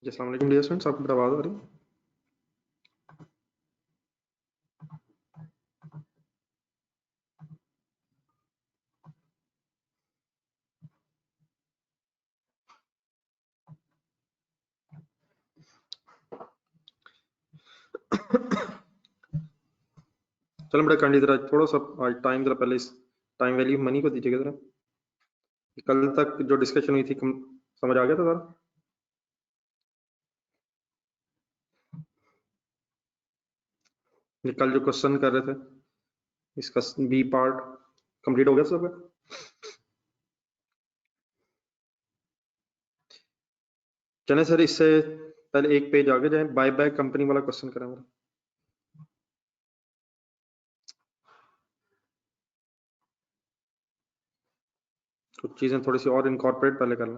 जी, अस्सलाम वालेकुम dear students, आपको मेरी आवाज़ आ रही है? चलो बेटा काइंडली जरा थोड़ा सा आज टाइम जरा पहले इस टाइम वैल्यू मनी को दीजिएगा जरा। कल तक जो डिस्कशन हुई थी समझ आ गया था जरा? ये कल जो क्वेश्चन कर रहे थे इसका बी पार्ट कंप्लीट हो गया सबका? चलें सर, इससे पहले एक पेज आगे जाएं, बाय बैक कंपनी वाला क्वेश्चन करें मेरा। कुछ चीजें थोड़ी सी और इनकॉर्पोरेट पहले कर लें।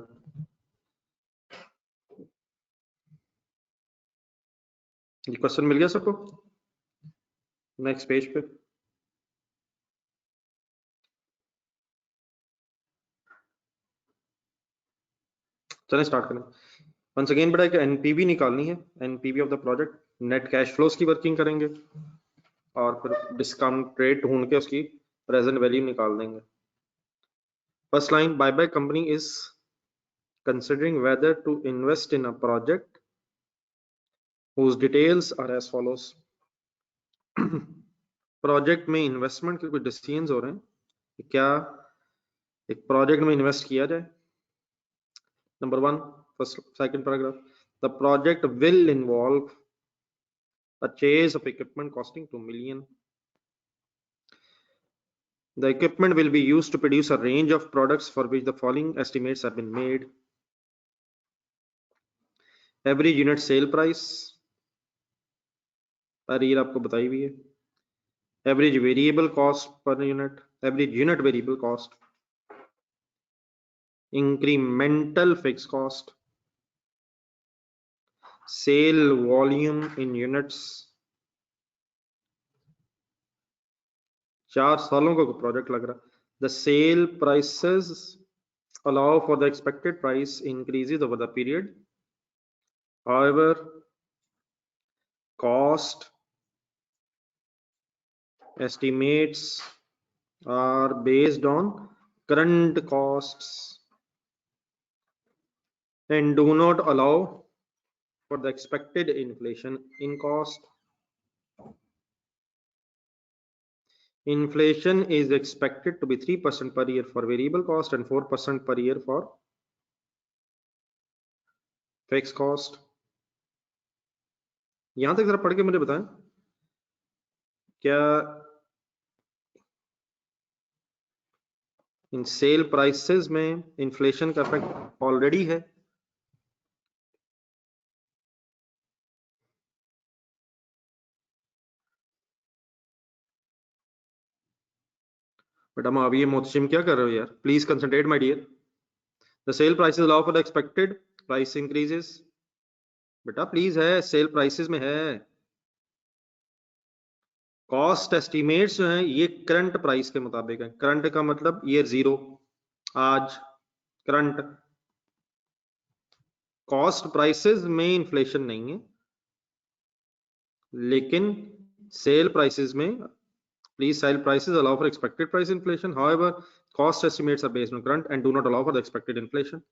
ये क्वेश्चन मिल गया सबको? नेक्स्ट पेज पे चलें, स्टार्ट करें। वंस अगेन बेटा एक एनपीवी निकालनी है, NPV of the project, net cash flows की वर्किंग करेंगे और फिर डिस्काउंट रेट ढूंढ के उसकी प्रेजेंट वैल्यू निकाल देंगे। First line, buyback company is considering whether to invest in a project whose details are as follows. Project में इन्वेस्टमेंट के कुछ डिसीजंस हो रहे हैं कि क्या एक प्रोजेक्ट में इन्वेस्ट किया जाए। Number one, first second paragraph, the project will involve purchase of equipment costing 2 million. The equipment will be used to produce a range of products for which the following estimates have been made. Average unit sale price per year आपको बताई हुई है। Average variable cost per unit, average unit variable cost, incremental fixed cost, sale volume in units, 4 सालों का project लग रहा। The sale prices allow for the expected price increases over the period. However, cost estimates are based on current costs and do not allow for the expected inflation in cost. Inflation is expected to be 3% per year for variable cost and 4% per year for fixed cost. यहां तक जरा पढ़ के मुझे बताएं, क्या इन sale prices में इन्फ्लेशन का इफेक्ट ऑलरेडी है? बट हम अभी ये मोहतशिम क्या कर रहे हो यार? Please concentrate my dear. The sale prices allow for the expected price increases. बेटा प्लीज है, सेल प्राइसेस में है। कॉस्ट एस्टिमेट्स जो है ये करंट प्राइस के मुताबिक है। करंट का मतलब ईयर 0, आज करंट। कॉस्ट प्राइसेस में इन्फ्लेशन नहीं है, लेकिन सेल प्राइसेस में please sale prices allow for expected price inflation, however cost estimates are based on current and do not allow for the expected inflation.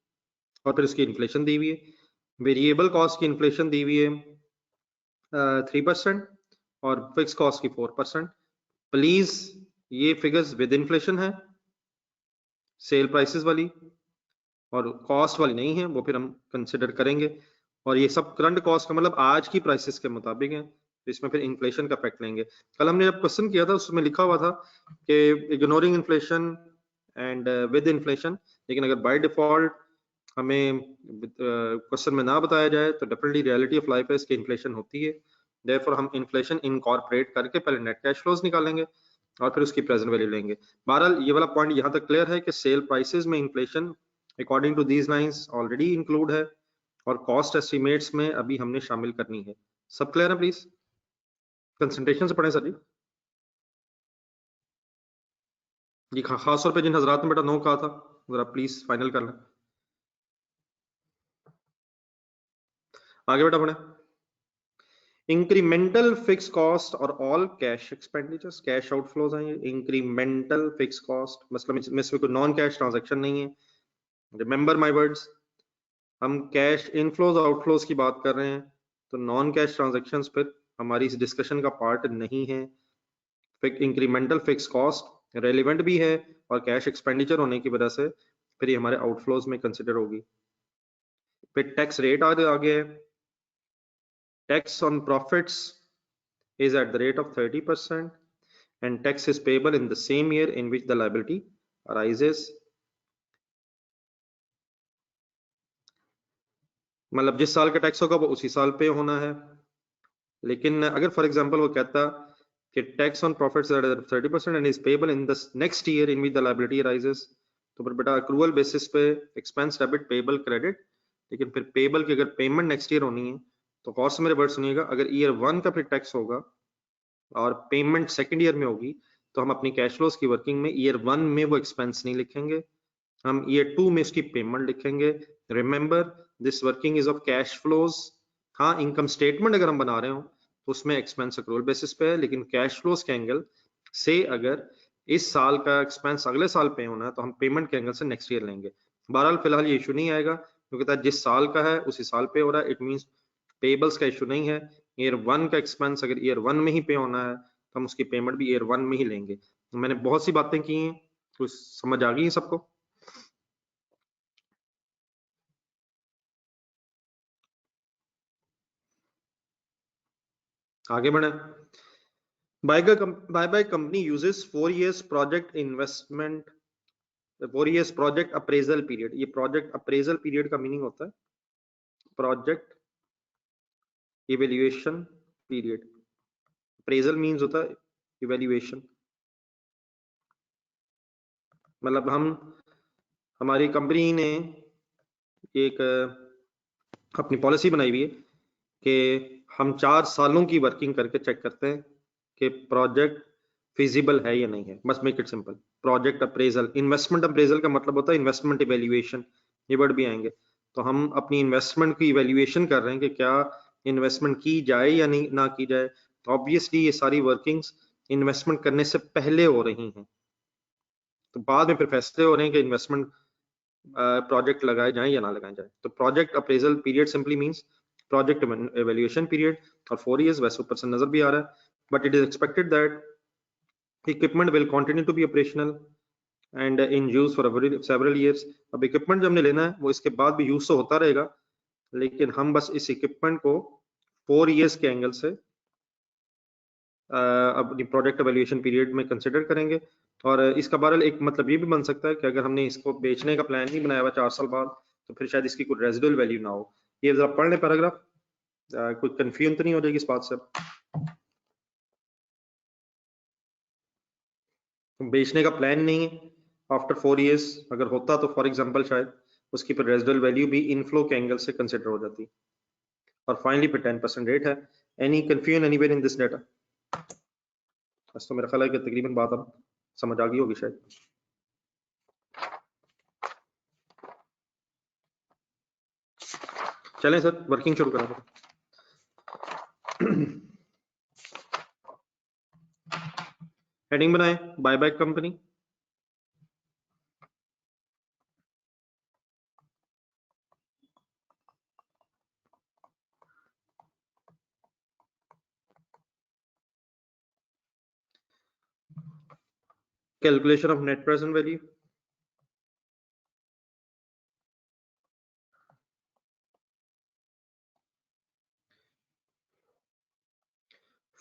और फिर इसकी इन्फ्लेशन दी हुई है, वेरिएबल कॉस्ट की इन्फ्लेशन दी हुई है 3% और फिक्स कॉस्ट की 4%। प्लीज ये फिगर्स विद इन्फ्लेशन है, सेल प्राइसेस वाली, और कॉस्ट वाली नहीं है, वो फिर हम कंसिडर करेंगे। और ये सब करंट कॉस्ट का मतलब आज की प्राइसेस के मुताबिक है, तो इसमें फिर इन्फ्लेशन का इफेक्ट लेंगे। कल हमने जब क्वेश्चन किया था उसमें लिखा हुआ था कि ignoring inflation and with inflation, लेकिन अगर बाय डिफॉल्ट हमें क्वेश्चन में ना बताया जाए तो डेफिनेटली रियलिटी ऑफ लाइफ है इसकी इन्फ्लेशन होती है। देयरफॉर हम इन्फ्लेशन इनकॉर्पोरेट करके पहले नेट कैश फ्लोज निकालेंगे और फिर उसकी प्रेजेंट वैल्यू लेंगे। बहरहाल ये वाला पॉइंट यहाँ तक क्लियर है कि सेल प्राइसेस में inflation according to these lines already include है और कॉस्ट एस्टिमेट्स में अभी हमने शामिल करनी है। सब क्लियर है? प्लीज कंसंट्रेशन से पढ़ें सर जी। खास तौर पे जिन हजरात ने बेटा नो कहा था जरा प्लीज फाइनल कर लें। आगे बेटा पढ़े। इंक्रीमेंटल फिक्स कॉस्ट और all cash expenditures, cash outflows हैं ये। इंक्रीमेंटल फिक्स कॉस्ट मतलब इसमें कोई नॉन कैश ट्रांजैक्शन नहीं है। रिमेंबर माय वर्ड्स, हम कैश इनफ्लोज आउटफ्लोज की बात कर रहे हैं, तो नॉन कैश ट्रांजैक्शंस फिर हमारी इस डिस्कशन का पार्ट नहीं है। इंक्रीमेंटल फिक्स कॉस्ट रेलिवेंट भी है और कैश एक्सपेंडिचर होने की वजह से फिर ये हमारे आउटफ्लोज में कंसिडर होगी। फिर टैक्स रेट आगे है। Tax on profits is at the rate of 30% and tax is payable in the same year in which the liability arises। मतलब जिस साल का टैक्स होगा वो उसी साल पे होना है। लेकिन अगर फॉर एग्जांपल वो कहता कि tax on profits at 30% and is payable in the next year in which the liability arises, तो फिर बेटा अक्रूवल बेसिस पे एक्सपेंस डेबिट पेबल क्रेडिट। लेकिन फिर पेबल की अगर पेमेंट नेक्स्ट ईयर होनी है तो गौर से मेरे वर्ड सुनिएगा, अगर ईयर 1 का फिर टैक्स होगा और पेमेंट सेकंड ईयर में होगी तो हम अपनी कैश फ्लोज की वर्किंग में ईयर 1 में वो एक्सपेंस नहीं लिखेंगे, हम ईयर 2 में इसकी पेमेंट लिखेंगे। Remember this working is of cash flows. हाँ, इनकम स्टेटमेंट अगर हम बना रहे हो तो उसमें एक्सपेंस अक्रूवल बेसिस पे है, लेकिन कैश फ्लोज के एंगल से अगर इस साल का एक्सपेंस अगले साल पे होना है तो हम पेमेंट के एंगल से नेक्स्ट ईयर लेंगे। बहरहाल फिलहाल ये इशू नहीं आएगा क्योंकि जिस साल का है उसी साल पे हो रहा है, इट मींस पेबल्स का इशू नहीं है। ईयर 1 का एक्सपेंस अगर ईयर 1 में ही पे होना है तो हम उसकी पेमेंट भी ईयर 1 में ही लेंगे। मैंने बहुत सी बातें की हैं, कुछ समझ आ गई है सबको? आगे बढ़े। By company uses 4 years project investment, 4 years project appraisal period. ये प्रोजेक्ट अप्रेजल पीरियड का मीनिंग होता है project evaluation period. Appraisal means होता है इवेल्युएशन। मतलब हमारी कंपनी ने एक अपनी पॉलिसी बनाई हुई है कि हम 4 सालों की वर्किंग करके चेक करते हैं कि प्रोजेक्ट फिजिबल है या नहीं है। बस make it simple. Project appraisal, investment appraisal का मतलब होता है इन्वेस्टमेंट इवेल्युएशन, ये वर्ड भी आएंगे। तो हम अपनी इन्वेस्टमेंट की इवेल्युएशन कर रहे हैं कि क्या इन्वेस्टमेंट की जाए या नहीं ना की जाए। तो ऑब्वियसली ये सारी वर्किंग्स इन्वेस्टमेंट करने से पहले हो रही हैं, तो बाद में फिर फैसले हो रहे हैं कि इन्वेस्टमेंट प्रोजेक्ट लगाए जाएं या ना लगाए जाए। तो project appraisal period simply means project evaluation period, और 4 years वैसे ऊपर से नजर भी आ रहा है। But it is expected that equipment will continue to be operational and in use for several years. अब इक्विपमेंट जो हमने लेना है वो इसके बाद भी यूज तो होता रहेगा, लेकिन हम बस इस इक्विपमेंट को 4 years के एंगल से अपनी प्रोजेक्ट एवेल्युएशन पीरियड में कंसिडर करेंगे। और इसका बहरहाल एक मतलब ये भी बन सकता है कि अगर हमने इसको बेचने का प्लान नहीं बनाया हुआ 4 साल बाद तो फिर शायद इसकी कोई रेजिडुअल वैल्यू ना हो। ये जरा पढ़ लें पैराग्राफ, कोई कंफ्यूजन तो नहीं हो जाएगी इस बात से? बेचने का प्लान नहीं है आफ्टर 4 years, अगर होता तो फॉर एग्जांपल शायद उसकी फिर रेजिडुअल वैल्यू भी इनफ्लो के एंगल से कंसिडर हो जाती। और फाइनली फिर 10% रेट है। Any confusion anywhere in this data? बस तो मेरा ख्याल है कि तकरीबन बात अब समझ आ गई होगी शायद। चलें सर, वर्किंग शुरू करा दो। हेडिंग बनाए buyback company. Calculation of net present value.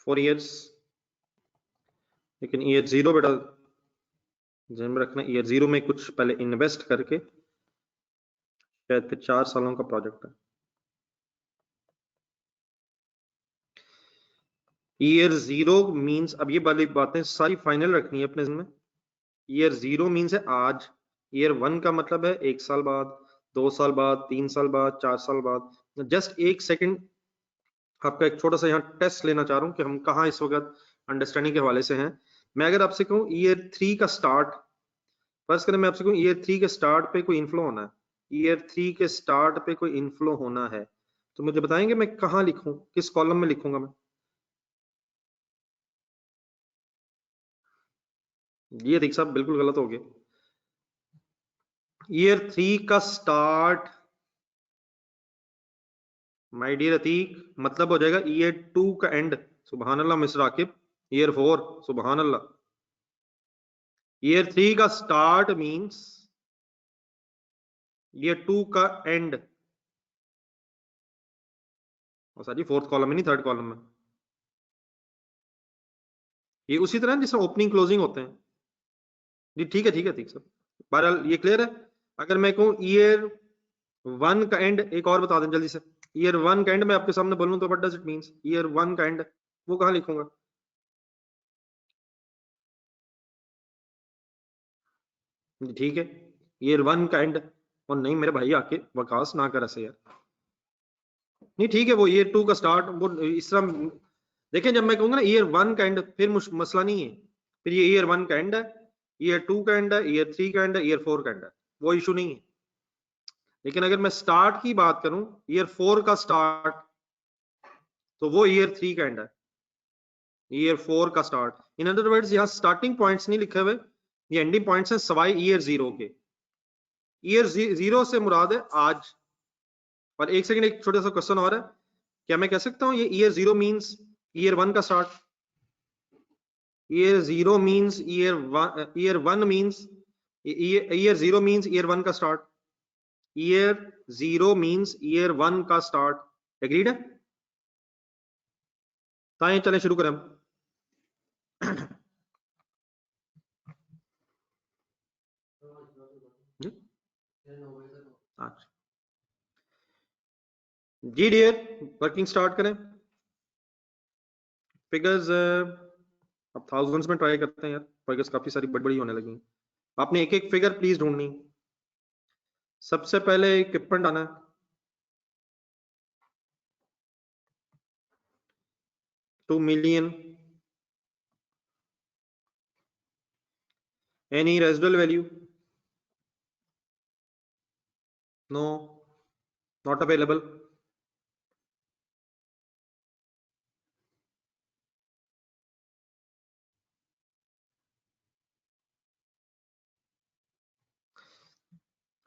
Four years, लेकिन ईयर 0 बेटा ध्यान में रखना, ईयर 0 में कुछ पहले इन्वेस्ट करके शायद फिर 4 सालों का प्रोजेक्ट है। ईयर 0 मींस, अब ये वाली बातें सारी फाइनल रखनी है अपने में। ईयर 0 मींस है आज। ईयर 1 का मतलब है 1 साल बाद, 2 साल बाद, 3 साल बाद, 4 साल बाद। जस्ट एक सेकंड आपका एक छोटा सा यहाँ टेस्ट लेना चाह रहा हूँ कि हम कहाँ इस वक्त अंडरस्टैंडिंग के हवाले से हैं। मैं अगर आपसे कहूँ ईयर 3 का स्टार्ट, फर्स्ट करें मैं आपसे कहूँ ईयर 3 के स्टार्ट पे कोई इनफ्लो होना है, ईयर 3 के स्टार्ट पे कोई इनफ्लो होना है, तो मुझे बताएंगे मैं कहाँ लिखूं, किस कॉलम में लिखूंगा मैं? ये अतीक साहब बिल्कुल गलत हो गया। ईयर 3 का स्टार्ट माय डियर अतीक मतलब हो जाएगा ईयर 2 का एंड। सुभान अल्लाह मिस्टर आकिब। ईयर 4 सुभान अल्लाह। ईयर 3 का स्टार्ट मींस ईयर 2 का एंड। और सर जी फोर्थ कॉलम में नहीं, थर्ड कॉलम में। ये उसी तरह जिसमें ओपनिंग क्लोजिंग होते हैं जी। ठीक है ठीक है ठीक सर। बहरहाल ये क्लियर है। अगर मैं कहूँ ईयर 1 का एंड, एक और बता दें जल्दी से। ईयर 1 का एंड मैं आपके सामने बोलूं तो what does it means? Year 1 का एंड वो कहाँ लिखूंगा? ठीक है ईयर 1 का एंड। और नहीं मेरे भाई आके वकास ना कर ऐसे यार। नहीं ठीक है वो ईयर 2 का स्टार्ट वो इस तरह देखें। जब मैं कहूंगा ना ईयर 1 का एंड फिर मसला नहीं है। फिर ये ईयर 1 का एंड है, ईयर 2 का एंड है, ईयर 3 का एंड है, ईयर 4 का एंड है, वो इशू नहीं है। लेकिन अगर मैं स्टार्ट की बात करूं ईयर 4 का स्टार्ट तो वो ईयर 3 का एंड है, ईयर 4 का स्टार्ट। इन अदर वर्ड्स यहाँ स्टार्टिंग पॉइंट्स नहीं लिखे हुए, ये एंडिंग पॉइंट्स हैं सवाई ईयर 0 के। ईयर 0 से मुराद है आज। और एक सेकंड एक छोटा सा क्वेश्चन और है, क्या मैं कह सकता हूं ये ईयर 0 मींस ईयर 1 का start? Year 0 means year 1 means year 0 means year 1 का स्टार्ट। ईयर 0 मींस ईयर 1 का स्टार्ट। एग्रीड है? ताए चलें शुरू करें हम। अच्छा जी डियर वर्किंग स्टार्ट करें। फिगर्स अब थाउजेंड्स में ट्राई करते हैं यार। फिगर्स काफी सारी बड़ी बड़ी होने लगी। आपने एक एक फिगर प्लीज ढूंढनी। सबसे पहले इक्विपमेंट आना है 2 million। Any residual value? No, not available.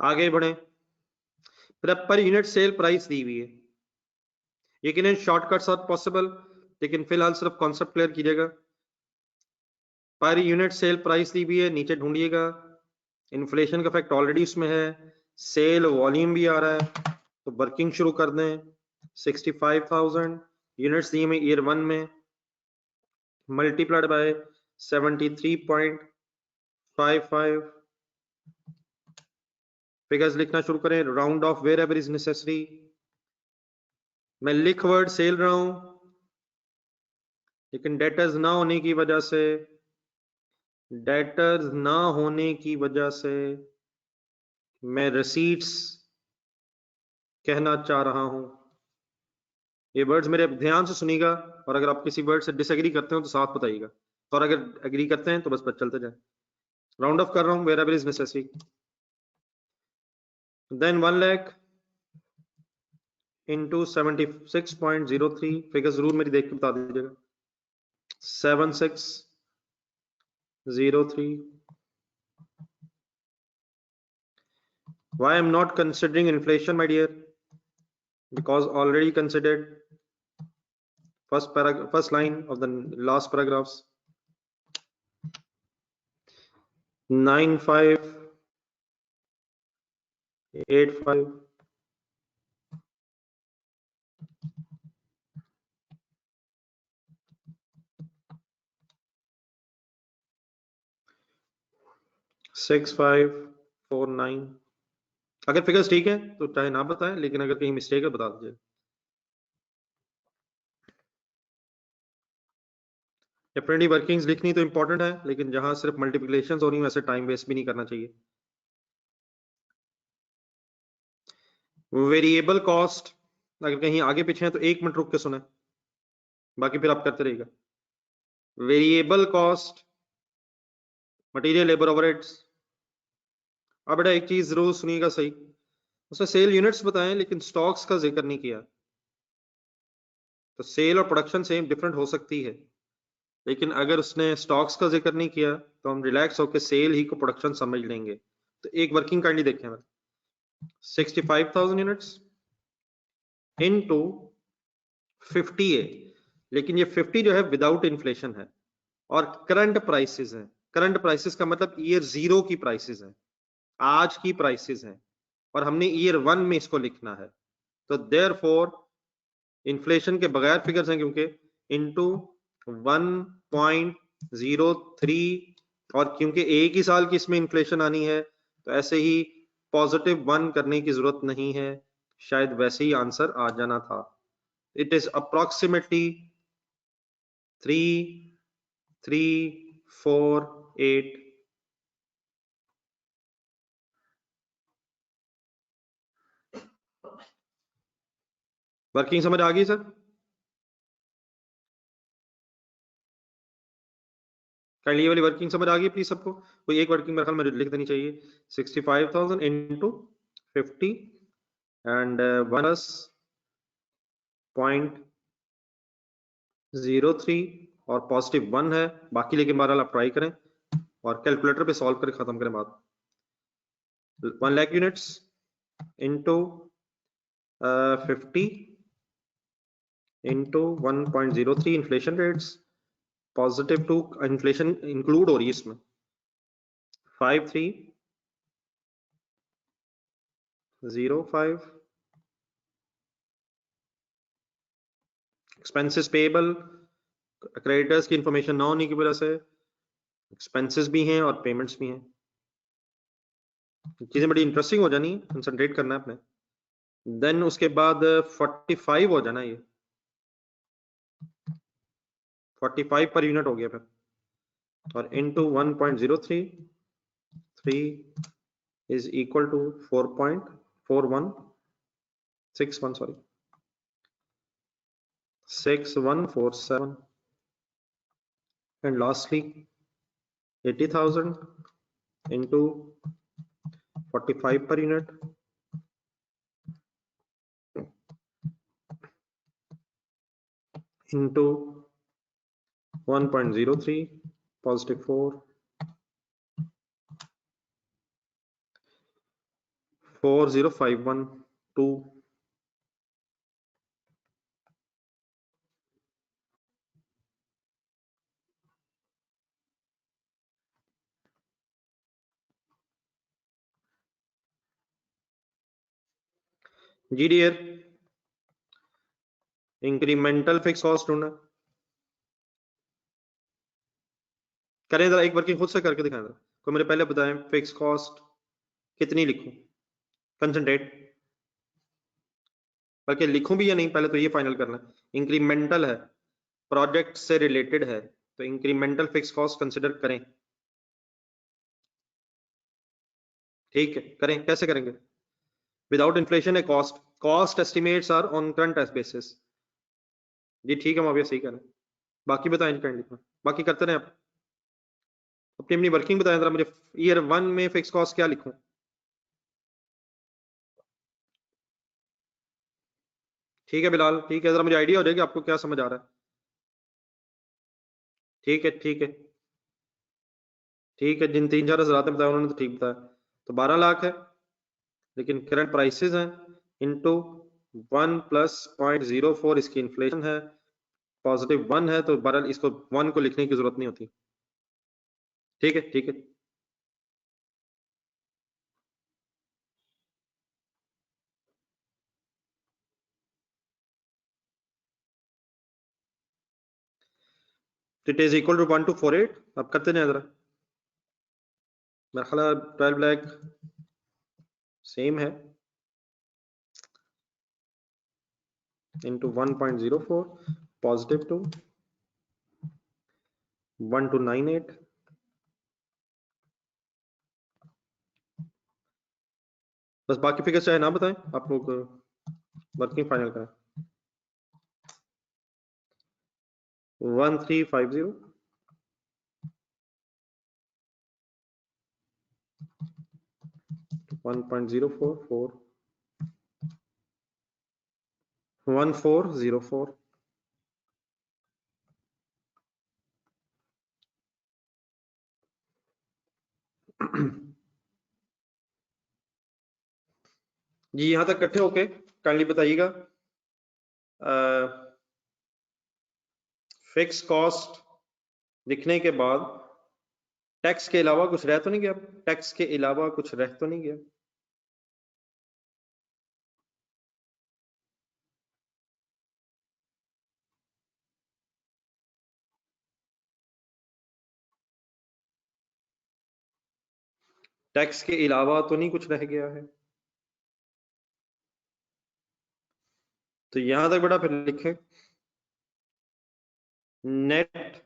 आगे बढ़े। पर यूनिट सेल प्राइस दी हुई है। यकीनन शॉर्टकट्स आर पॉसिबल, लेकिन फिलहाल सिर्फ कॉन्सेप्ट क्लियर कीजिएगा। पर यूनिट सेल प्राइस दी हुई है, नीचे ढूंढिएगा। इन्फ्लेशन का इफेक्ट ऑलरेडी उसमें है, सेल वॉल्यूम भी आ रहा है, तो वर्किंग शुरू कर दें। 65,000 यूनिट्स दी में ईयर 1 में, मल्टीप्लाइड बाय 73.55। फिगर्स लिखना शुरू करें। Round off where ever is necessary. मैं लिख वर्ड सेल रहा हूं, लेकिन डेटर्स ना होने की वजह से मैं रसीट्स कहना चाह रहा हूं। ये वर्ड्स मेरे ध्यान से सुनिएगा, और अगर आप किसी वर्ड से डिसएग्री करते हो तो साथ बताइएगा, और अगर एग्री करते हैं तो बस चलते जाए। राउंड ऑफ कर रहा हूं, where ever is necessary. Then 1 lakh into 76.03। Figure जरूर मेरी देख के बता दीजिएगा। 7603। Why I'm not considering inflation, my dear? Because already considered. First line of the last paragraphs. 9585. Six five four nine. अगर फिगर्स ठीक है तो चाहे ना बताएं, लेकिन अगर कहीं मिस्टेक है बता दीजिए। डेफिनेटली वर्किंग्स लिखनी तो इंपॉर्टेंट है, लेकिन जहां सिर्फ मल्टीप्लिकेशंस हो रही हैं वैसे टाइम वेस्ट भी नहीं करना चाहिए। वेरिएबल कॉस्ट अगर कहीं आगे पीछे है तो 1 मिनट रुक के सुने, बाकी फिर आप करते रहिएगा। Variable cost, material, labour, overheads. अब बेटा एक चीज जरूर सुनिएगा सही, उसने सेल यूनिट्स बताएं लेकिन स्टॉक्स का जिक्र नहीं किया। तो सेल और प्रोडक्शन सेम डिफरेंट हो सकती है, लेकिन अगर उसने स्टॉक्स का जिक्र नहीं किया तो हम रिलैक्स होकर सेल ही को प्रोडक्शन समझ लेंगे। तो एक वर्किंग काइंडली देखें, 65,000 यूनिट्स इनटू 50 है, लेकिन ये 50 जो है विदाउट इन्फ्लेशन है और करंट प्राइसेस है। करंट प्राइसेस का मतलब ईयर जीरो की प्राइसेस है, आज की प्राइसेस है, और हमने ईयर वन में इसको लिखना है। तो देयरफॉर इन्फ्लेशन के बगैर फिगर्स हैं क्योंकि इनटू 1.03, और क्योंकि एक ही साल की इसमें इन्फ्लेशन आनी है तो ऐसे ही +1 करने की जरूरत नहीं है, शायद वैसे ही आंसर आ जाना था। It is approximately 3348। वर्किंग समझ आ गई सर? काइंडली ये वाली वर्किंग समझ आ गई प्लीज सबको? कोई एक वर्किंग मेरे ख्याल में लिख देनी चाहिए। 65,000 इंटू 50 एंड 1.03 और +1 है बाकी, लेकिन बहरहाल आप ट्राई करें और कैलकुलेटर पे सॉल्व करके खत्म करें बात। 1 lakh units into 50 into 1.03 inflation rates, +2 inflation include हो रही है इसमें, 5305। एक्सपेंसेस पेबल, क्रेडिटर्स की इंफॉर्मेशन ना होने की वजह से एक्सपेंसेस भी हैं और पेमेंट्स भी हैं। चीजें बड़ी इंटरेस्टिंग हो जानी, कंसंट्रेट करना है अपने। देन उसके बाद 45 हो जाना, ये 45 पर यूनिट हो गया फिर, और into 1.033 is equal to 4.4161, sorry 6147, and lastly 80,000 into 45 per unit into 1.03 +4 40512। जी डियर, इंक्रीमेंटल फिक्स कॉस्ट ढूंढना करें जरा, एक वर्किंग खुद से करके दिखाएं जरा। कोई मुझे पहले बताएं फिक्स कॉस्ट कितनी लिखूं, कंसंट्रेट, बल्कि लिखूं भी या नहीं पहले तो ये फाइनल करना है। इंक्रीमेंटल है, प्रोजेक्ट से रिलेटेड है, तो इंक्रीमेंटल फिक्स कॉस्ट कंसिडर करें। ठीक है, करें, कैसे करेंगे? विदाउट इन्फ्लेशन है cost, cost estimates are on current basis. जी ठीक है, हम अभी सही करें। बाकी बताएं काइंडली, बाकी करते रहे आप। अपनी अपनी वर्किंग बताएं जरा मुझे, ईयर वन में फिक्स कॉस्ट क्या लिखूं? ठीक है बिलाल, ठीक है, जरा मुझे आइडिया हो जाएगा आपको क्या समझ आ रहा है। ठीक है ठीक है ठीक है, जिन 3-4 हज़रात ने बताया उन्होंने तो ठीक बताया। तो 12 लाख है, लेकिन करंट प्राइसेस हैं इनटू 1 प्लस 0.04 इसकी इन्फ्लेशन है, +1 है, तो बहरहाल इसको 1 को लिखने की जरूरत नहीं होती। ठीक है ठीक है, इट इज इक्वल टू 1248। अब करते हैं जरा, मेरा ख्याल है 12 लाख सेम है, इंटू 1.04 +2 1298। बस बाकी फिगर चाहे ना बताएं, आप लोग वर्किंग फाइनल करें। 1350 1.044 1404 जी यहाँ तक इकट्ठे होके काइंडली बताइएगा, फिक्स कॉस्ट लिखने के बाद टैक्स के अलावा कुछ रह तो नहीं गया? टैक्स के अलावा कुछ रह तो नहीं गया? टैक्स के अलावा तो नहीं कुछ रह गया है? तो यहां तक बेटा फिर लिखें net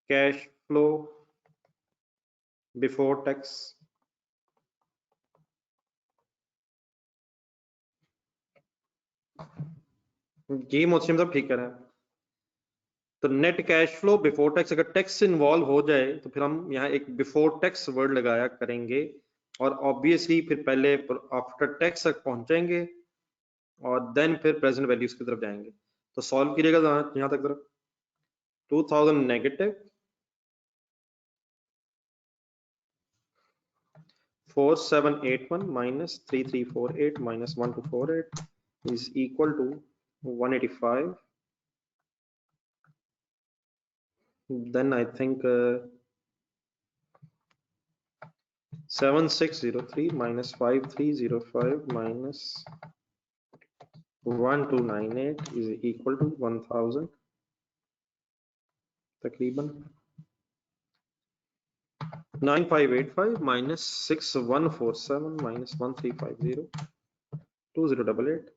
cash flow before tax. जी मोहसिन साहब ठीक कह रहे हैं। तो net cash flow before tax, अगर टैक्स इन्वॉल्व हो जाए तो फिर हम यहाँ एक बिफोर टैक्स वर्ड लगाया करेंगे और ऑब्वियसली फिर पहले आफ्टर टैक्स तक पहुंचेंगे और देन फिर प्रेजेंट वैल्यूज की तरफ जाएंगे। तो सॉल्व कीजिएगा यहाँ तक तरफ 2000 negative 4781 minus 3348 minus 1248 is equal to 185. Then I think 7603 minus 5305 minus 1298 is equal to 1000 तकरीबन 9585 minus 6147 minus 1350 2088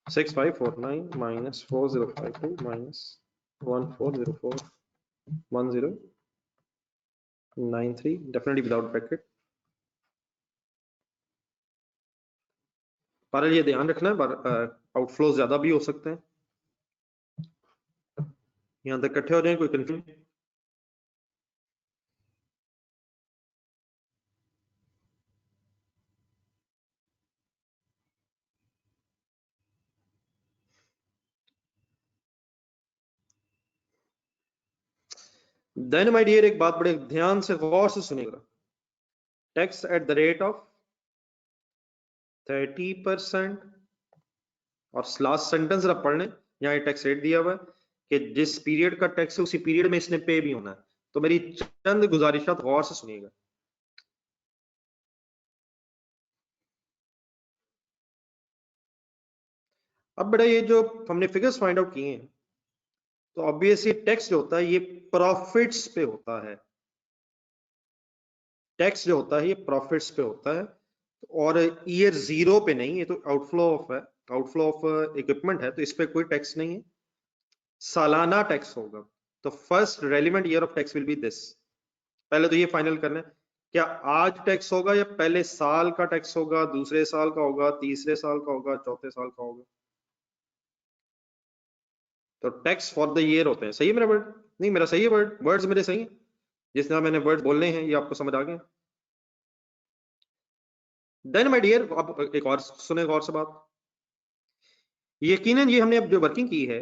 6549 minus 4052 minus 1404 1093 definitely without bracket। पर ये ध्यान रखना है आउटफ्लो ज्यादा भी हो सकते हैं। यहां तक इकट्ठे हो जाए, कोई कंफ्यूजन? देन माय डियर एक बात बड़े ध्यान से गौर से सुनिएगा, tax at the rate of 30% और लास्ट सेंटेंस जरा पढ़ लें। यहाँ टैक्स रेट दिया हुआ है कि जिस पीरियड का टैक्स है उसी पीरियड में इसने पे भी होना है। तो मेरी चंद गुजारिशात गौर से सुनिएगा। अब बेटा ये जो हमने फिगर्स फाइंड आउट किए हैं तो ऑब्वियसली टैक्स जो होता है ये प्रॉफिट्स पे होता है। टैक्स जो होता है ये प्रॉफिट्स पे होता है और ईयर जीरो पे नहीं। ये तो आउटफ्लो ऑफ है, आउटफ्लो ऑफ इक्विपमेंट है, तो इस पे कोई टैक्स नहीं है, सालाना टैक्स होगा। तो first relevant year of tax will be this. पहले तो ये फाइनल करना है क्या आज टैक्स होगा या पहले साल का टैक्स होगा, दूसरे साल का होगा, तीसरे साल का होगा, चौथे साल का होगा। तो टैक्स फॉर द ईयर होते हैं। सही है मेरा वर्ड? नहीं मेरा सही है वर्ड, वर्ड्स मेरे सही है, जिस तरह मैंने वर्ड बोलने हैं ये आपको समझ आ गए। देन माय डियर अब एक और सुने गौर से बात, यकीनन ये हमने अब जो वर्किंग की है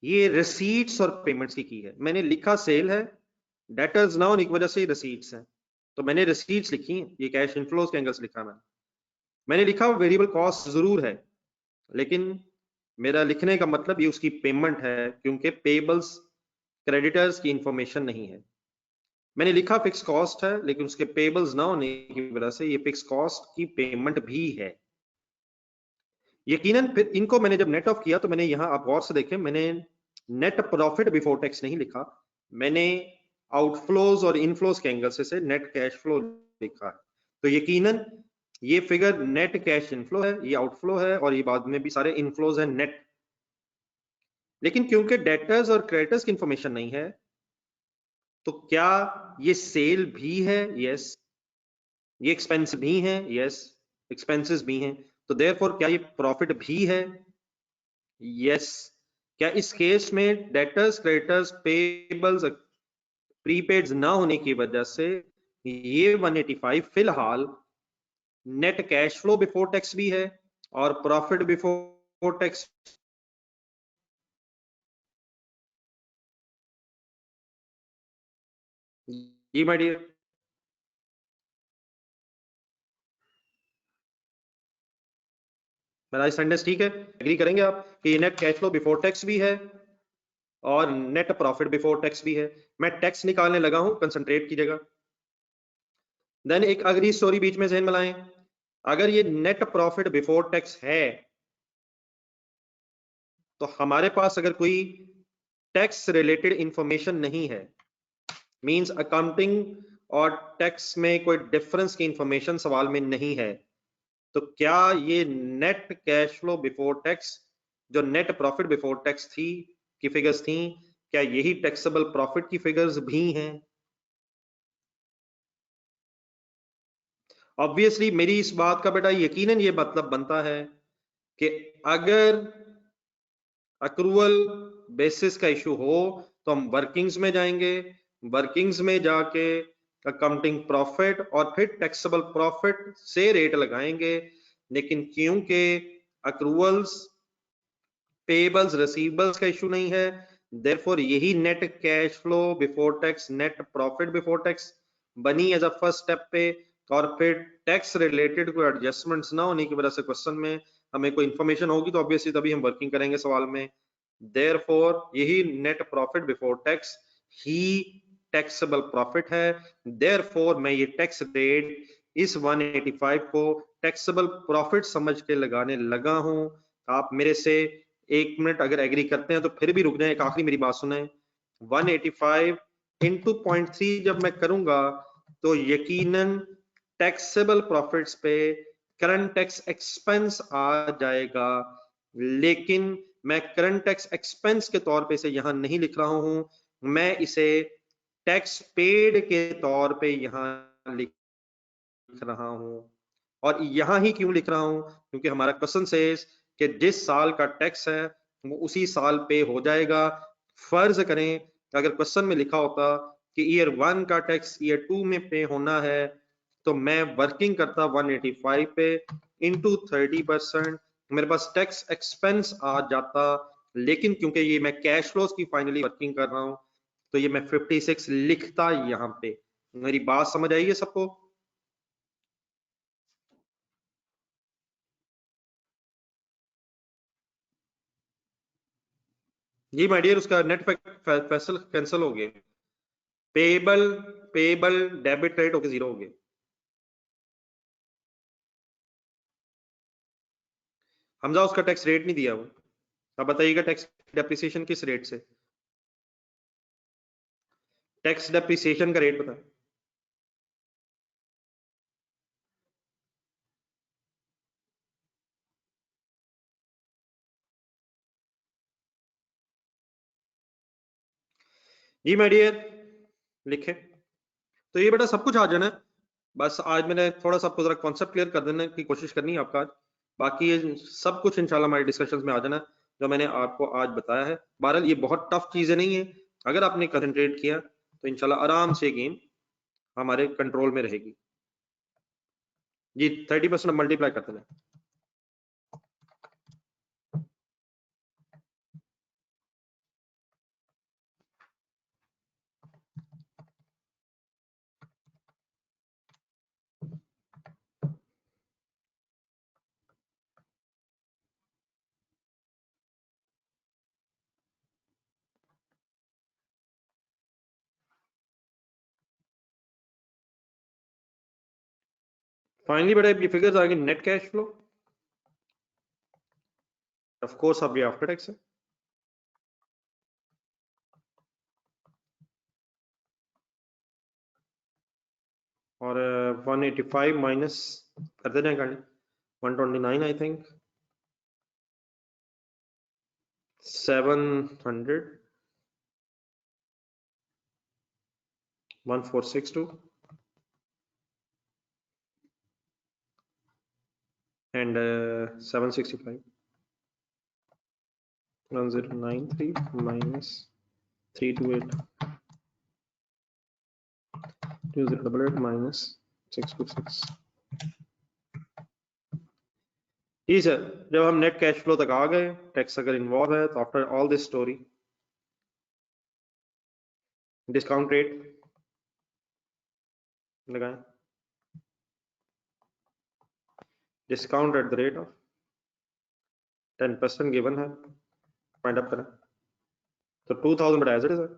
ये रिसीट्स और पेमेंट्स की है। मैंने लिखा सेल है, डेटर्स ना होने की वजह से रिसीट्स हैं, तो मैंने रिसीट्स लिखी हैं, ये कैश इनफ्लोज के एंगल से लिखा मैंने लिखा वेरिएबल कॉस्ट जरूर है, लेकिन मेरा लिखने का मतलब ये उसकी पेमेंट है क्योंकि पेबल्स क्रेडिटर्स की इंफॉर्मेशन नहीं है। मैंने लिखा फिक्स कॉस्ट है लेकिन उसके पेबल्स ना होने की वजह से ये फिक्स कॉस्ट की पेमेंट भी है। यकीनन फिर इनको मैंने जब नेट ऑफ किया तो मैंने यहाँ आप गौर से देखें, मैंने नेट प्रॉफिट बिफोर टैक्स नहीं लिखा, मैंने आउटफ्लोज और इनफ्लोज के एंगल से नेट कैश फ्लो लिखा। तो यकीनन ये फिगर नेट कैश इनफ्लो है, ये आउटफ्लो है और ये बाद में भी सारे इनफ्लोज है नेट। लेकिन क्योंकि डेटर्स और क्रेडिटर्स की इंफॉर्मेशन नहीं है तो क्या ये सेल भी है? यस। ये एक्सपेंस भी है? यस, एक्सपेंसेस भी हैं। तो देयरफॉर क्या ये प्रॉफिट भी है? यस। क्या इस केस में डेटर्स क्रेडिटर्स पेबल्स प्रीपेड ना होने की वजह से ये 185 फिलहाल net cash flow before tax भी है और प्रॉफिट बिफोर टैक्स जी माय डियर, मेरा सेंटेंस ठीक है? एग्री करेंगे आप कि ये net cash flow before tax भी है और नेट प्रॉफिट बिफोर टैक्स भी है। मैं टैक्स निकालने लगा हूं, कंसंट्रेट कीजिएगा। देन एक अगली स्टोरी बीच में जहन में लाएं, अगर ये नेट प्रॉफिट बिफोर टैक्स है तो हमारे पास अगर कोई टैक्स रिलेटेड इंफॉर्मेशन नहीं है, मींस अकाउंटिंग और टैक्स में कोई डिफरेंस की इंफॉर्मेशन सवाल में नहीं है, तो क्या ये net cash flow before tax जो नेट प्रॉफिट बिफोर टैक्स थी की फिगर्स थी, क्या यही टैक्सेबल प्रॉफिट की फिगर्स भी हैं? ऑब्वियसली मेरी इस बात का बेटा यकीनन ये मतलब बनता है कि अगर अक्रूवल बेसिस का इशू हो तो हम वर्किंग्स में जाएंगे, वर्किंग्स में जाके अकाउंटिंग प्रॉफिट और फिर टैक्सेबल प्रॉफिट से रेट लगाएंगे। लेकिन क्योंकि अक्रूवल्स, पेबल्स, रिसीवेबल्स का इशू नहीं है, देयरफॉर यही net cash flow before tax, net profit before tax बनी एज अ फर्स्ट स्टेप पे। और फिर टैक्स रिलेटेड कोई एडजस्टमेंट्स ना होने की वजह से क्वेश्चन में हमें कोई इंफॉर्मेशन होगी तो ऑब्वियसली तभी हम वर्किंग करेंगे सवाल में। देयरफॉर यही नेट प्रॉफिट बिफोर टैक्स ही टैक्सेबल प्रॉफिट है। देयरफॉर मैं ये टैक्स रेट इस 185 को टैक्सेबल प्रॉफिट समझ के लगाने लगा हूं। आप मेरे से एक मिनट अगर एग्री करते हैं तो फिर भी रुक जाए, एक आखिरी मेरी बात सुने। 185 इंटू 0.3 जब मैं करूंगा तो यकीनन टैक्सेबल प्रॉफिट्स पे करंट टैक्स एक्सपेंस आ जाएगा, लेकिन मैं करंट टैक्स एक्सपेंस के तौर पे इसे यहां नहीं लिख रहा हूं, मैं इसे टैक्स पेड के तौर पे यहां लिख रहा हूं। और यहां ही क्यों लिख रहा हूं? क्योंकि हमारा क्वेश्चन सेज कि जिस साल का टैक्स है वो उसी साल पे हो जाएगा। फर्ज करें अगर क्वेश्चन में लिखा होता कि ईयर 1 का टैक्स ईयर 2 में पे होना है तो मैं वर्किंग करता 185 पे इंटू 30%, मेरे पास टैक्स एक्सपेंस आ जाता। लेकिन क्योंकि ये मैं कैश फ्लोज की फाइनली वर्किंग कर रहा हूं तो ये मैं 56 लिखता यहां पे। मेरी बात समझ आई है सबको? जी माय डियर, उसका नेट फैसल कैंसिल हो गए, पेबल पेबल डेबिट क्रेडिट होके जीरो हो गए। हमजा उसका टैक्स रेट नहीं दिया वो, अब बताइएगा टैक्स डेप्रिसिएशन किस रेट से, टैक्स डेप्रिसिएशन का रेट बता। जी माय डियर, लिखे तो ये बेटा सब कुछ आ जाना है। बस आज मैंने थोड़ा सा आपको जरा कॉन्सेप्ट क्लियर कर देने की कोशिश करनी है आपका आज, बाकी ये सब कुछ इंशाल्लाह हमारे डिस्कशंस में आ जाना है जो मैंने आपको आज बताया है। बहरहाल ये बहुत टफ चीजें नहीं है, अगर आपने कंसंट्रेट किया तो इंशाल्लाह आराम से गेम हमारे कंट्रोल में रहेगी। जी 30% मल्टीप्लाई करते हैं। फाइनली बेटा ये फिगर्स आ गई net cash flow, of course अब ये आफ्टर टैक्स है, और 185 माइनस करते जाए गाड़ी 129 I think 700 1462 and 765 1093 minus 328 2088 minus 626। Ji sir, जब हम नेट कैश फ्लो तक आ गए, टैक्स अगर इन्वॉल्व है तो after all this story discount rate लगाएं, discount at the rate of 10% given है, फाइंड अप करें। तो 2000 बट एज इट इज है,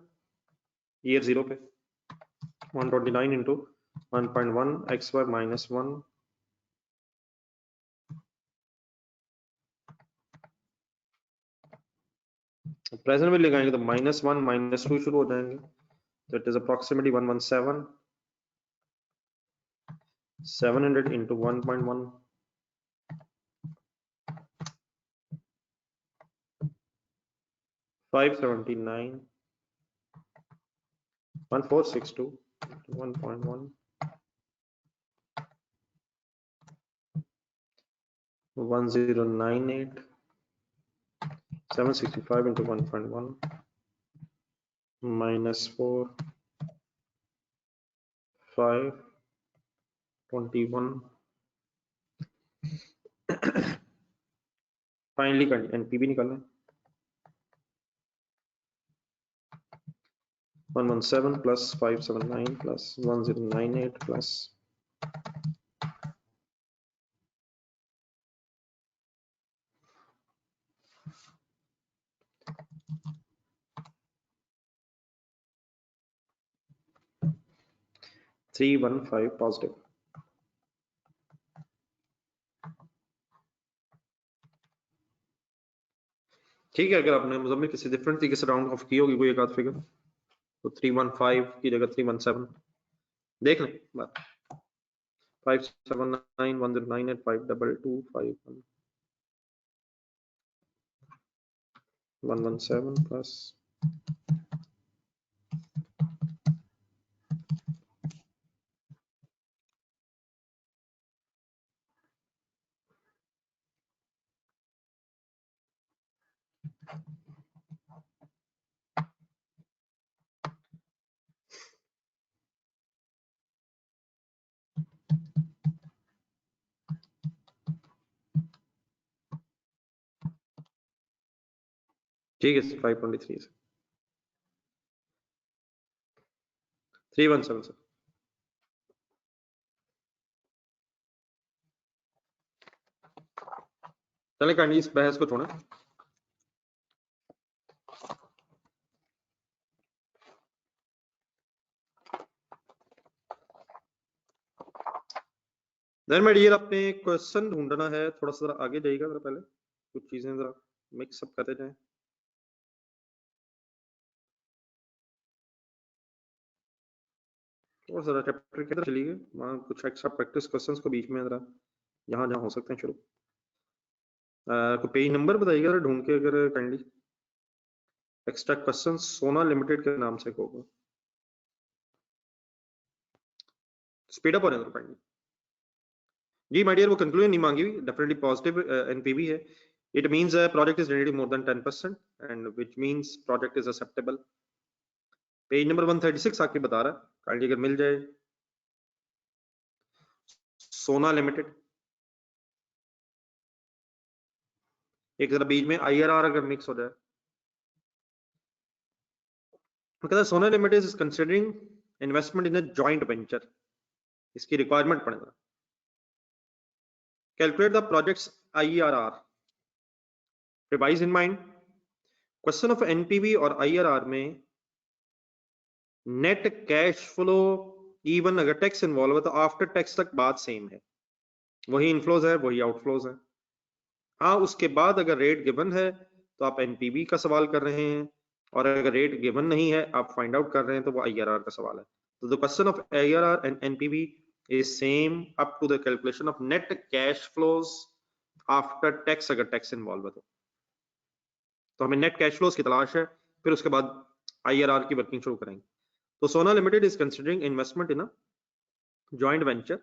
ईयर 0 पे 129 इंटू 1.1 xy माइनस 1 प्रेजेंट में लगाएंगे तो -1 -2 शुरू हो जाएंगे, तो it is approximately 117 700 into 1.1 579 1462 1.1 1098 765 into 1.1 minus 4 5 21 finally NPV निकालना है 117 plus 579 plus 1098 plus 315 पॉजिटिव। ठीक है, अगर आपने मुझे किसी डिफरेंट तरीके से राउंड ऑफ की होगी कोई एक आध फिगर, तो 315 की जगह 317 देख लें बात। 579 1098 522 51 117 plus ठीक है 523 से 317 से चले काइंडली इस बहस को छोड़ें। देन माय डियर अपने क्वेश्चन ढूंढना है, थोड़ा सा जरा आगे जाइएगा जरा, पहले कुछ चीजें जरा मिक्स अप करते जाएं। और जरा चैप्टर के अंदर चलिए, वहाँ कुछ एक्स्ट्रा प्रैक्टिस क्वेश्चंस को बीच में जरा जहाँ जहाँ हो सकते हैं शुरू। कोई पेज नंबर बताइएगा जरा ढूंढ के, अगर काइंडली। एक्स्ट्रा क्वेश्चन सोना लिमिटेड के नाम से होगा, स्पीड अप हो जाएगा काइंडली। जी माय डियर, वो कंक्लूजन नहीं मांगी हुई, डेफिनेटली पॉजिटिव एनपीवी है। It means project is generating more than 10% and which means project is acceptable. Page number 136 आके बता रहा है, काइंडली अगर मिल जाए सोना लिमिटेड, एक जरा बीच में आईआरआर अगर मिक्स हो जाए। कहता है सोना limited is considering investment in a joint venture, इसकी रिक्वायरमेंट पड़ेगा। Calculate the projects IRR, revise in mind. Question of NPV और आईआरआर में नेट कैश फ्लो इवन अगर टैक्स इन्वॉल्व है तो आफ्टर टैक्स तक बात सेम है, वही इनफ्लोज है वही आउटफ्लोज है। हाँ, उसके बाद अगर रेट गिवन है तो आप एनपीवी का सवाल कर रहे हैं, और अगर रेट गिवन नहीं है आप फाइंड आउट कर रहे हैं तो वो आईआरआर का सवाल है। तो the question of IRR and NPV is same up to the calculation of net cash flows after tax, अगर टैक्स इन्वॉल्व है तो हमें नेट कैश फ्लोज की तलाश है, फिर उसके बाद आईआरआर की वर्किंग शुरू करेंगे। तो सोना limited is considering investment in a joint venture.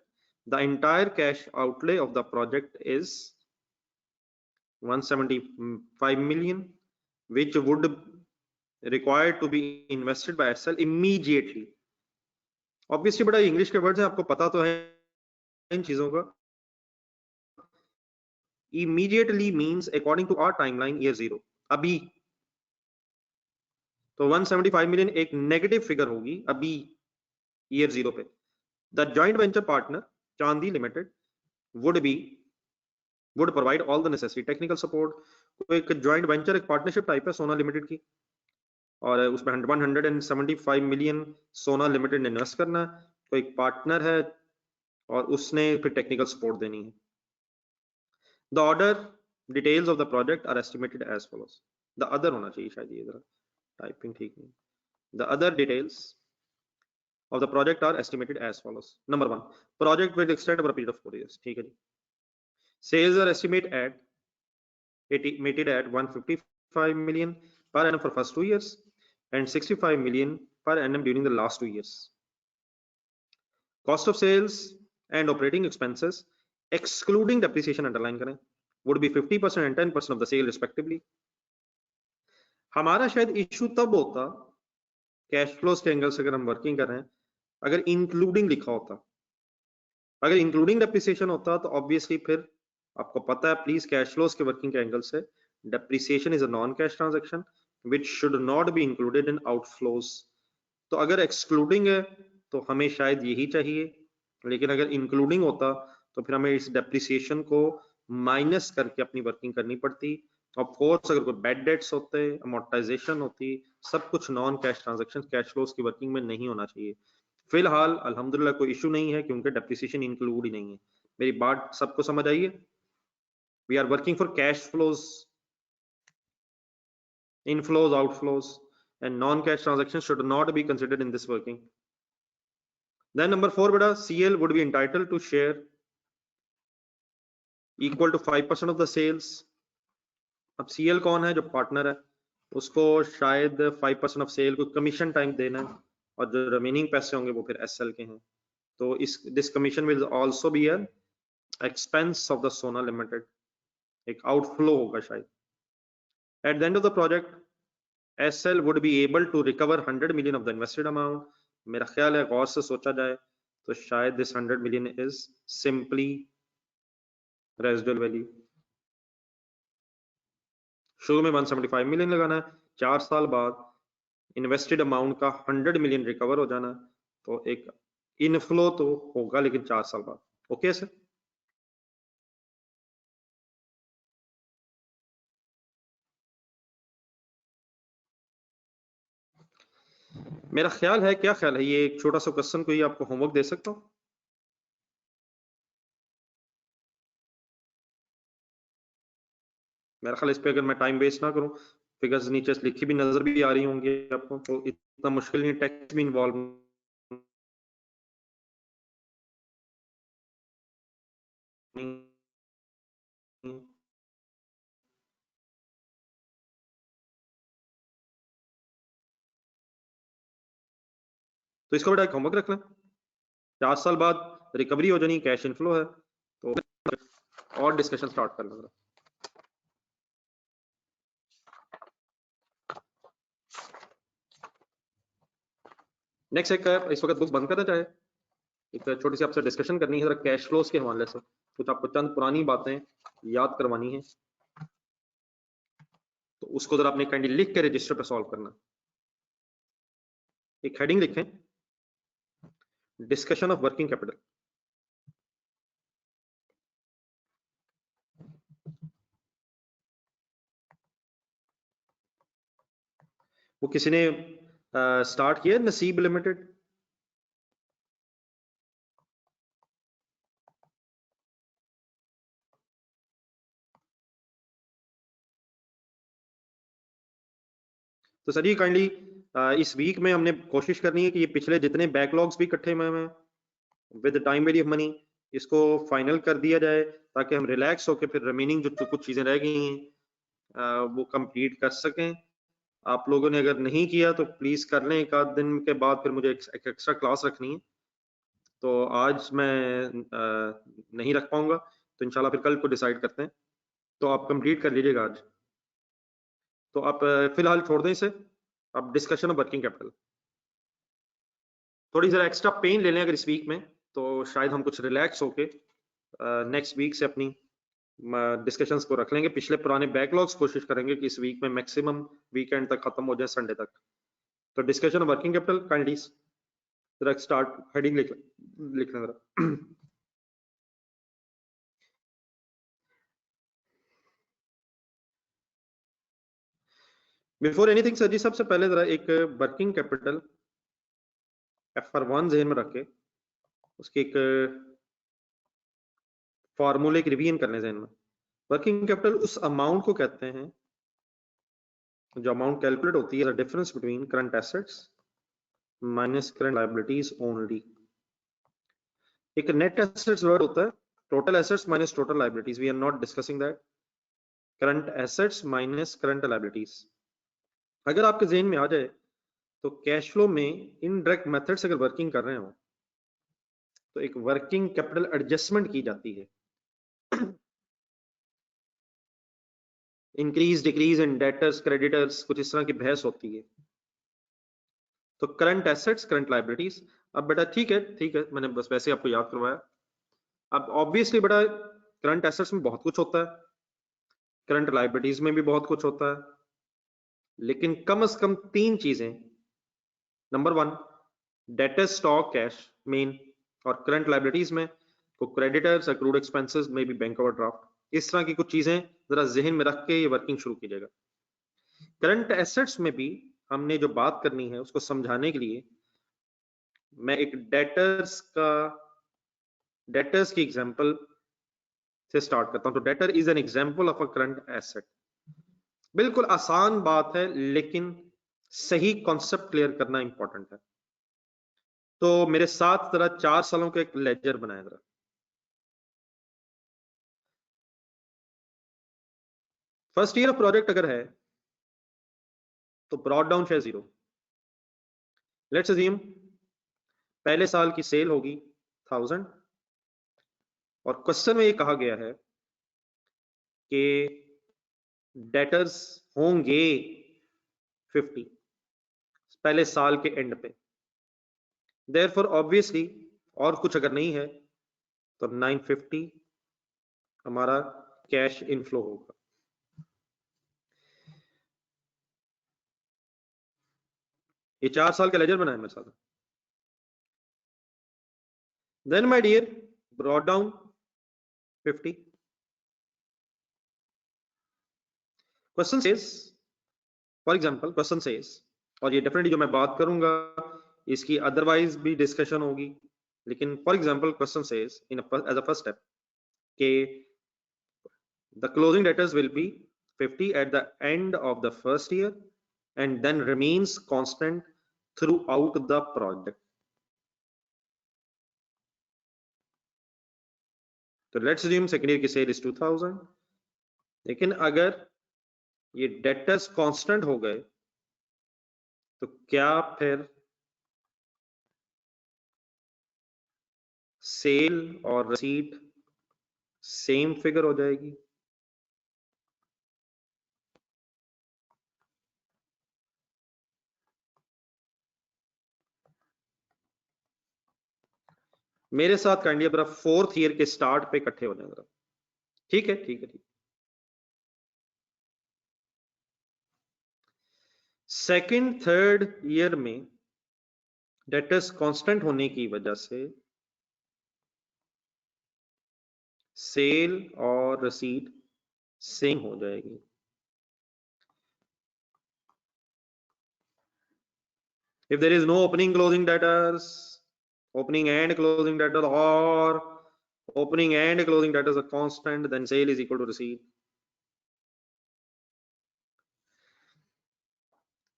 The entire cash outlay of the project is 175 million, which would required to be invested by SL immediately. Obviously बड़ा इंग्लिश के वर्ड्स हैं, आपको पता तो है इन चीजों का। Immediately means according to our timeline year 0, अभी। तो 175 मिलियन एक नेगेटिव फिगर होगी अभी ईयर 0 पे। The joint venture partner Chandi Limited would provide all the necessary technical support. तो एक joint venture एक partnership type है सोना लिमिटेड की, और उसमें 175 मिलियन सोना लिमिटेड ने इन्वेस्ट करना है, तो एक पार्टनर है और उसने फिर टेक्निकल सपोर्ट देनी है. The order details of the project are estimated as follows. The other होना चाहिए शायद, ये जरा टाइपिंग ठीक नहीं. The other details of the project are estimated as follows. Number 1, project will extend over a period of 4 years. ठीक है जी. Sales are estimated at 155 million per annum for first 2 years and 65 million per annum during the last 2 years. Cost of sales and operating expenses excluding depreciation, underline करें, would be 50% and 10% of the sale respectively. हमारा शायद issue तब होता cash flows के angle से अगर हम working कर रहे हैं, अगर इंक्लूडिंग लिखा होता. अगर इंक्लूडिंग डेप्रिसिएशन होता तो ऑब्वियसली फिर आपको पता है, प्लीज कैश फ्लोज के वर्किंग के एंगल से depreciation is a non cash transaction which should not be included in outflows. तो अगर एक्सक्लूडिंग है तो हमें शायद यही चाहिए, लेकिन अगर इंक्लूडिंग होता तो फिर हमें इस डेप्रिसिएशन को माइनस करके अपनी वर्किंग करनी पड़ती. ऑफ कोर्स अगर कोई बैड डेट्स होते, अमोर्टाइजेशन होती, सब कुछ non cash transaction cash flows की वर्किंग में नहीं होना चाहिए. फिलहाल अल्हम्दुलिल्लाह कोई इशू नहीं है क्योंकि डेप्रिसिएशन इंक्लूड ही नहीं है. मेरी बात सबको समझ आई है? We are working for cash flows, inflows, outflows, and non-cash transactions should not be considered in this working. Then number 4 beta, CL would be entitled to share equal to 5% of the sales. अब CL कौन है? जो partner है, उसको शायद 5% of cell को commission time देना है, और जो रिमेनिंग पैसे होंगे वो फिर SL के हैं. तो इस this commission will also be an expense of the सोना लिमिटेड, एक आउटफ्लो होगा शायद. At the end of the project, SL would be able to recover 100 million of the invested amount. मेरा ख्याल है गौर से सोचा जाए तो शायद this 100 million is simply residual value. शुरू में 175 मिलियन लगाना है, 4 साल बाद इन्वेस्टेड अमाउंट का 100 मिलियन रिकवर हो जाना, तो एक इनफ्लो तो होगा लेकिन 4 साल बाद. Okay sir? मेरा ख्याल है, क्या ख्याल है, ये एक छोटा सा क्वेश्चन कोई आपको होमवर्क दे सकता हूँ? मेरा ख्याल इस पे अगर मैं टाइम वेस्ट ना करूं, फिगर्स नीचे लिखी भी नजर भी आ रही होंगी आपको, तो इतना मुश्किल नहीं, टेक्स्ट भी इन्वॉल्व नहीं. तो इसको बेटा एक होमवर्क रख लें. 4 साल बाद रिकवरी हो जानी, कैश इनफ्लो है, तो और डिस्कशन स्टार्ट कर लेंगे. नेक्स्ट एक इस वक्त बुक बंद करना चाहे, एक छोटी सी आपसे डिस्कशन करनी है जरा कैश फ्लोज के हवाले से, कुछ आपको चंद पुरानी बातें याद करवानी है, तो उसको जरा अपने काइंडली लिख के रजिस्टर पे सॉल्व करना. एक हेडिंग लिखें, डिस्कशन ऑफ वर्किंग कैपिटल. वो किसी ने स्टार्ट किया, नसीब लिमिटेड? तो सर ये काइंडली इस वीक में हमने कोशिश करनी है कि ये पिछले जितने बैकलॉग्स भी इकट्ठे हुए हैं with time value of money, इसको फाइनल कर दिया जाए ताकि हम रिलैक्स होकर फिर रिमेनिंग जो कुछ चीजें रह गई हैं वो कंप्लीट कर सकें. आप लोगों ने अगर नहीं किया तो प्लीज कर लें, एक आध दिन के बाद फिर मुझे एक एक्स्ट्रा क्लास रखनी है, तो आज मैं नहीं रख पाऊंगा, तो इंशाल्लाह फिर कल को डिसाइड करते हैं. तो आप कंप्लीट कर लीजिएगा आज. तो आप फिलहाल छोड़ दें इसे, अब डिस्कशन ऑफ वर्किंग कैपिटल. थोड़ी जरा एक्स्ट्रा पेन ले लें अगर इस वीक में, तो शायद हम कुछ रिलैक्स होके नेक्स्ट वीक से अपनी डिस्कशंस को रख लेंगे. पिछले पुराने बैकलॉग्स कोशिश करेंगे कि इस वीक में मैक्सिमम वीकेंड तक खत्म हो जाए, संडे तक. तो discussion of working capital kindly जरा स्टार्ट हेडिंग लिखना जरा। बिफोर एनीथिंग सर जी, सबसे पहले जरा एक वर्किंग कैपिटल FR1 जहन में रखे, उसके एक फॉर्मूले की रिवीजन करने जहन में। वर्किंग कैपिटल उस अमाउंट को कहते हैं जो अमाउंट कैलकुलेट होती है difference between current assets minus current liabilities only. एक नेट एसेट्स वर्ड होता है, total assets minus total liabilities, we are not discussing that. Current assets minus current liabilities अगर आपके जहन में आ जाए तो कैश फ्लो में इनडायरेक्ट मेथड से अगर वर्किंग कर रहे हो तो एक वर्किंग कैपिटल एडजस्टमेंट की जाती है। Increase decrease in debtors creditors, कुछ इस तरह की बहस होती है। तो करंट एसेट्स करंट लायबिलिटीज। अब बेटा ठीक है, मैंने बस वैसे आपको याद करवाया। अब ऑब्वियसली बेटा करंट एसेट्स में बहुत कुछ होता है, करंट लायबिलिटीज में भी बहुत कुछ होता है, लेकिन कम से कम 3 चीजें। Number 1 debtor stock cash main, और करंट लायबिलिटीज में को क्रेडिटर्स अक्रूड एक्सपेंसेस में भी बैंक ओवरड्राफ्ट, इस तरह की कुछ चीजें जरा जहन में रख के ये वर्किंग शुरू कीजिएगा। करंट एसेट्स में भी हमने जो बात करनी है उसको समझाने के लिए मैं एक डेटर्स की एग्जांपल से स्टार्ट करता हूं। तो debtor is an example of a current asset. बिल्कुल आसान बात है, लेकिन सही कॉन्सेप्ट क्लियर करना इंपॉर्टेंट है। तो मेरे साथ जरा 4 सालों का एक लेजर बनाया जरा। फर्स्ट ईयर ऑफ प्रोजेक्ट अगर है तो brought down share 0। Let's assume पहले साल की सेल होगी 1000 और क्वेश्चन में ये कहा गया है कि डेटर्स होंगे 50 पहले साल के एंड पे। देयरफॉर ऑब्वियसली और कुछ अगर नहीं है तो 950 हमारा कैश इनफ्लो होगा। ये 4 साल का लेजर बनाया मेरे साथ। Then my dear brought down 50। Question says, for example question says, और ये डेफिनेटली जो मैं बात करूंगा इसकी अदरवाइज भी डिस्कशन होगी, लेकिन for example question says in as a first step के the closing debtors will be 50 at the end of the first year and then remains constant throughout the project. तो लेट्स assume सेकेंड ईयर की cell is 2000, लेकिन अगर ये debtors constant हो गए तो क्या फिर सेल और रसीद सेम फिगर हो जाएगी? मेरे साथ काइंडली जरा फोर्थ ईयर के स्टार्ट पे इकट्ठे हो जाए जरा। ठीक है। सेकंड थर्ड ईयर में डेटर्स कांस्टेंट होने की वजह से सेल और रसीद सेम हो जाएगी। If there is no opening closing debtors, opening and closing debtors, or opening and closing debtors are constant, then sale is equal to receipt.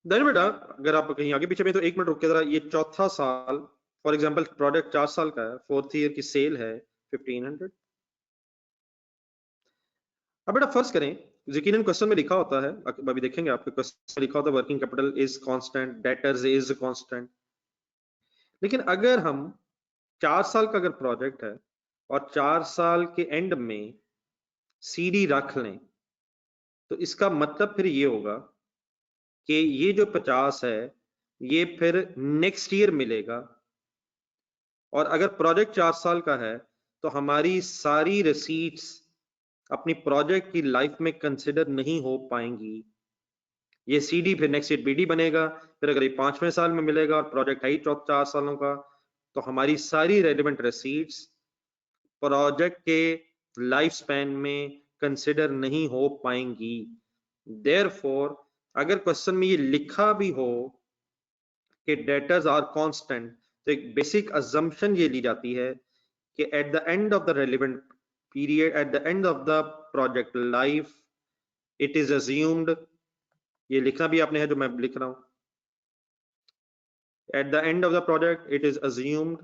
Then बेटा अगर आप कहीं आगे पीछे में तो 1 मिनट रुक के जरा, ये चौथा साल फॉर एग्जांपल प्रोडक्ट 4 साल का है, फोर्थ ईयर की सेल है 1500। अब बेटा फर्स्ट करें, यकीनन क्वेश्चन में लिखा होता है, अभी देखेंगे आपके क्वेश्चन में लिखा होता है working capital is constant, debtors is constant. लेकिन अगर हम 4 साल का अगर प्रोजेक्ट है और 4 साल के एंड में सीडी रख लें तो इसका मतलब फिर ये होगा कि ये जो 50 है ये फिर नेक्स्ट ईयर मिलेगा, और अगर प्रोजेक्ट 4 साल का है तो हमारी सारी रिसीट्स अपनी प्रोजेक्ट की लाइफ में कंसिडर नहीं हो पाएंगी। ये CD फिर नेक्स्ट ईयर BD बनेगा, फिर अगर ये 5वें साल में मिलेगा और प्रोजेक्ट है ही 4 सालों का, तो हमारी सारी रेलिवेंट रिसीट्स प्रोजेक्ट के लाइफ स्पैन में कंसिडर नहीं हो पाएंगी। देयरफॉर अगर क्वेश्चन में ये लिखा भी हो कि डेटर्स आर कांस्टेंट, तो एक बेसिक अजम्पशन ये ली जाती है कि at the end of the relevant period, eight the end of the project life, it is assumed, ये लिखना भी आपने है जो मैं लिख रहा हूं, at the end of the project it is assumed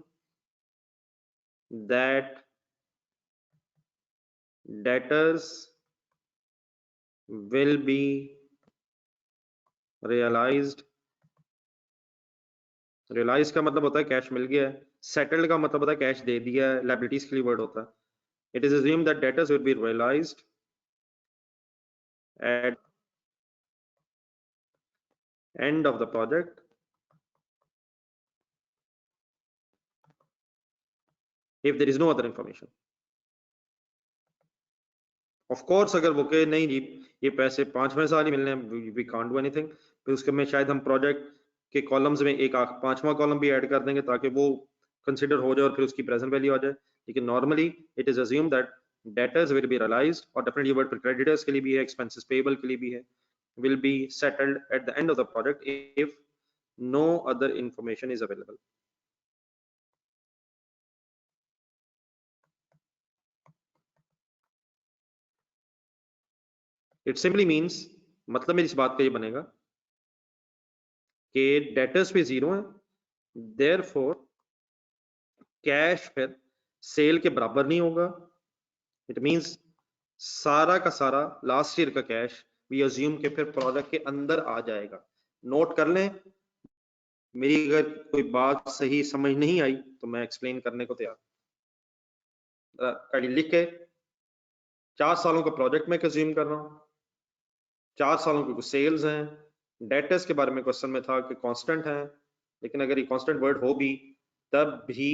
that debtors will be realized, realized का मतलब होता है कैश मिल गया है, settled का मतलब होता है कैश दे दिया है, liabilities के लिए वर्ड होता है। it is assumed that debtors will be realized at end of the project if there is no other information. Of course अगर वो कहे नहीं जी ये पैसे 5वें साल ही मिलने हैं, वी कांट डू एनीथिंग, फिर उसके में शायद हम प्रोजेक्ट के कॉलम्स में एक 5वां कॉलम भी ऐड कर देंगे ताकि वो कंसिडर हो जाए और फिर उसकी प्रेजेंट वैल्यू आ जाए। लेकिन normally it is assume that debtors will be realised, और डेफिनेटली वर्ड फिर क्रेडिटर्स के लिए भी है, एक्सपेंसेस पेबल के लिए भी है, will be settled at the end of the project if no other information is available. It simply means, मतलब मेरी इस बात का ये बनेगा कि डेटर्स पे 0 है, देयरफॉर कैश फिर सेल के बराबर नहीं होगा। इट मींस सारा का सारा लास्ट ईयर का कैश वी अज्यूम के फिर प्रोडक्ट के अंदर आ जाएगा। नोट कर लें, मेरी अगर कोई बात सही समझ नहीं आई तो मैं एक्सप्लेन करने को तैयार। लिख के 4 सालों का प्रोजेक्ट में अज्यूम कर रहा हूं, 4 सालों की कुछ सेल्स हैं, डेटर्स के बारे में क्वेश्चन में था कि कांस्टेंट है, लेकिन अगर ये कांस्टेंट वर्ड हो भी तब भी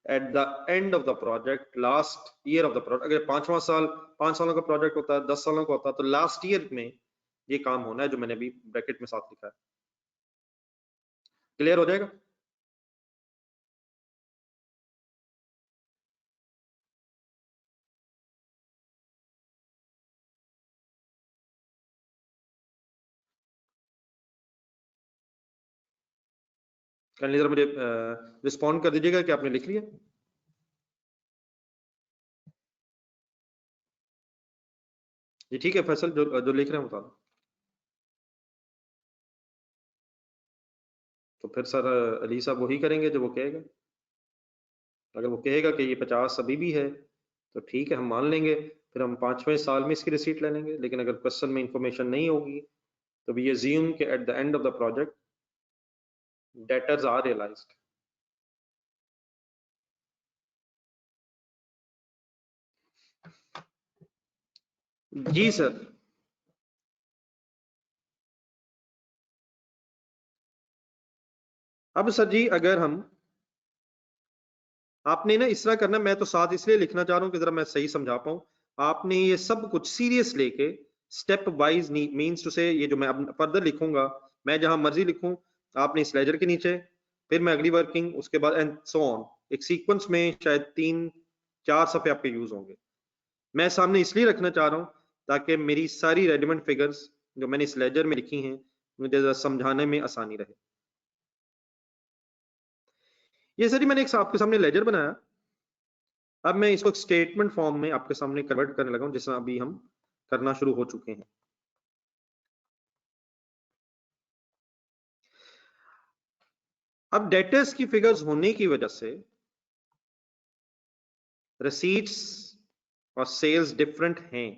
eight the end of the project, last year of the project, अगर 5वां साल 5 सालों का प्रोजेक्ट होता है, 10 सालों का होता है, तो लास्ट ईयर में ये काम होना है जो मैंने अभी ब्रैकेट में साथ लिखा है। क्लियर हो जाएगा? कल जरा मुझे रिस्पॉन्ड कर दीजिएगा कि आपने लिख लिया। जी ठीक है फैसल, जो लिख रहे हैं बता दो। तो फिर सर अली साहब वही करेंगे जो वो कहेगा। अगर वो कहेगा कि ये 50 अभी भी है तो ठीक है, हम मान लेंगे, फिर हम 5वें साल में इसकी रिसीट ले लेंगे। लेकिन अगर क्वेश्चन में इंफॉर्मेशन नहीं होगी तो वी अज्यूम कि at the end of the project debtors are realised. जी सर। अब सर जी अगर हम, आपने ना इस तरह करना, मैं तो साथ इसलिए लिखना चाह रहा हूं कि जरा मैं सही समझा पाऊं। आपने ये सब कुछ सीरियस लेके स्टेप वाइज, मींस टू से ये जो मैं अब फर्दर लिखूंगा, मैं जहां मर्जी लिखूं, आपने इस लेजर के नीचे, फिर मैं अगली वर्किंग, उसके बाद एंड सो ऑन, एक सीक्वेंस में शायद 3-4 सफ़े आपके यूज होंगे। मैं सामने इसलिए रखना चाह रहा हूं ताकि मेरी सारी रेलिवेंट फिगर्स जो मैंने इस लेजर में लिखी हैं मुझे जरा समझाने में आसानी रहे। ये सर मैंने एक आपके सामने लेजर बनाया, अब मैं इसको स्टेटमेंट फॉर्म में आपके सामने कन्वर्ट करने लगा हूं, जिसमें अभी हम करना शुरू हो चुके हैं। अब डेटर्स की फिगर्स होने की वजह से रिसीट्स और सेल्स डिफरेंट हैं।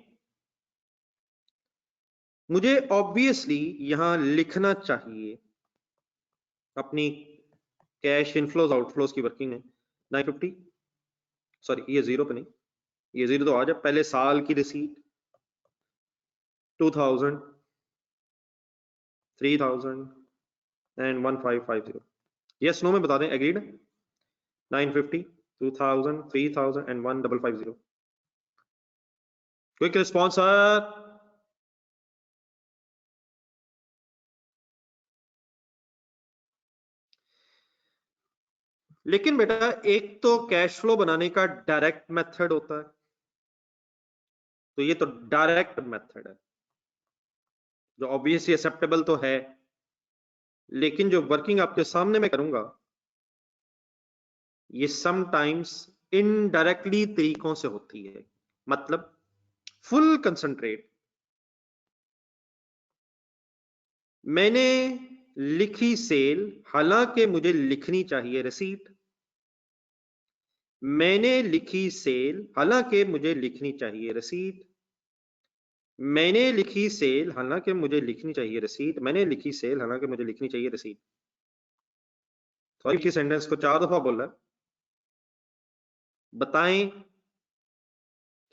मुझे ऑब्वियसली यहां लिखना चाहिए अपनी कैश इनफ्लोज आउटफ्लोज की वर्किंग है 950, सॉरी ये 0 पे नहीं, ये 0 तो आ जाए, पहले साल की रिसीट 2000, 3000 एंड 1550। यस नो में बता दें, agreed? 950, 2000, 3000 and 1550। Quick response sir. लेकिन बेटा एक तो कैश फ्लो बनाने का डायरेक्ट मेथड होता है, तो ये तो डायरेक्ट मेथड है जो ऑब्वियसली एक्सेप्टेबल तो है, लेकिन जो वर्किंग आपके सामने मैं करूंगा ये समटाइम्स इनडायरेक्टली तरीकों से होती है। मतलब फुल कंसंट्रेट, मैंने लिखी सेल हालांकि मुझे लिखनी चाहिए रिसीट, मैंने लिखी सेल हालांकि मुझे लिखनी चाहिए रिसीट, मैंने लिखी सेल हालांकि मुझे लिखनी चाहिए रिसीट, मैंने लिखी सेल हालांकि मुझे लिखनी चाहिए रिसीट। सॉरी की सेंटेंस को 4 दफा बोला। बताएं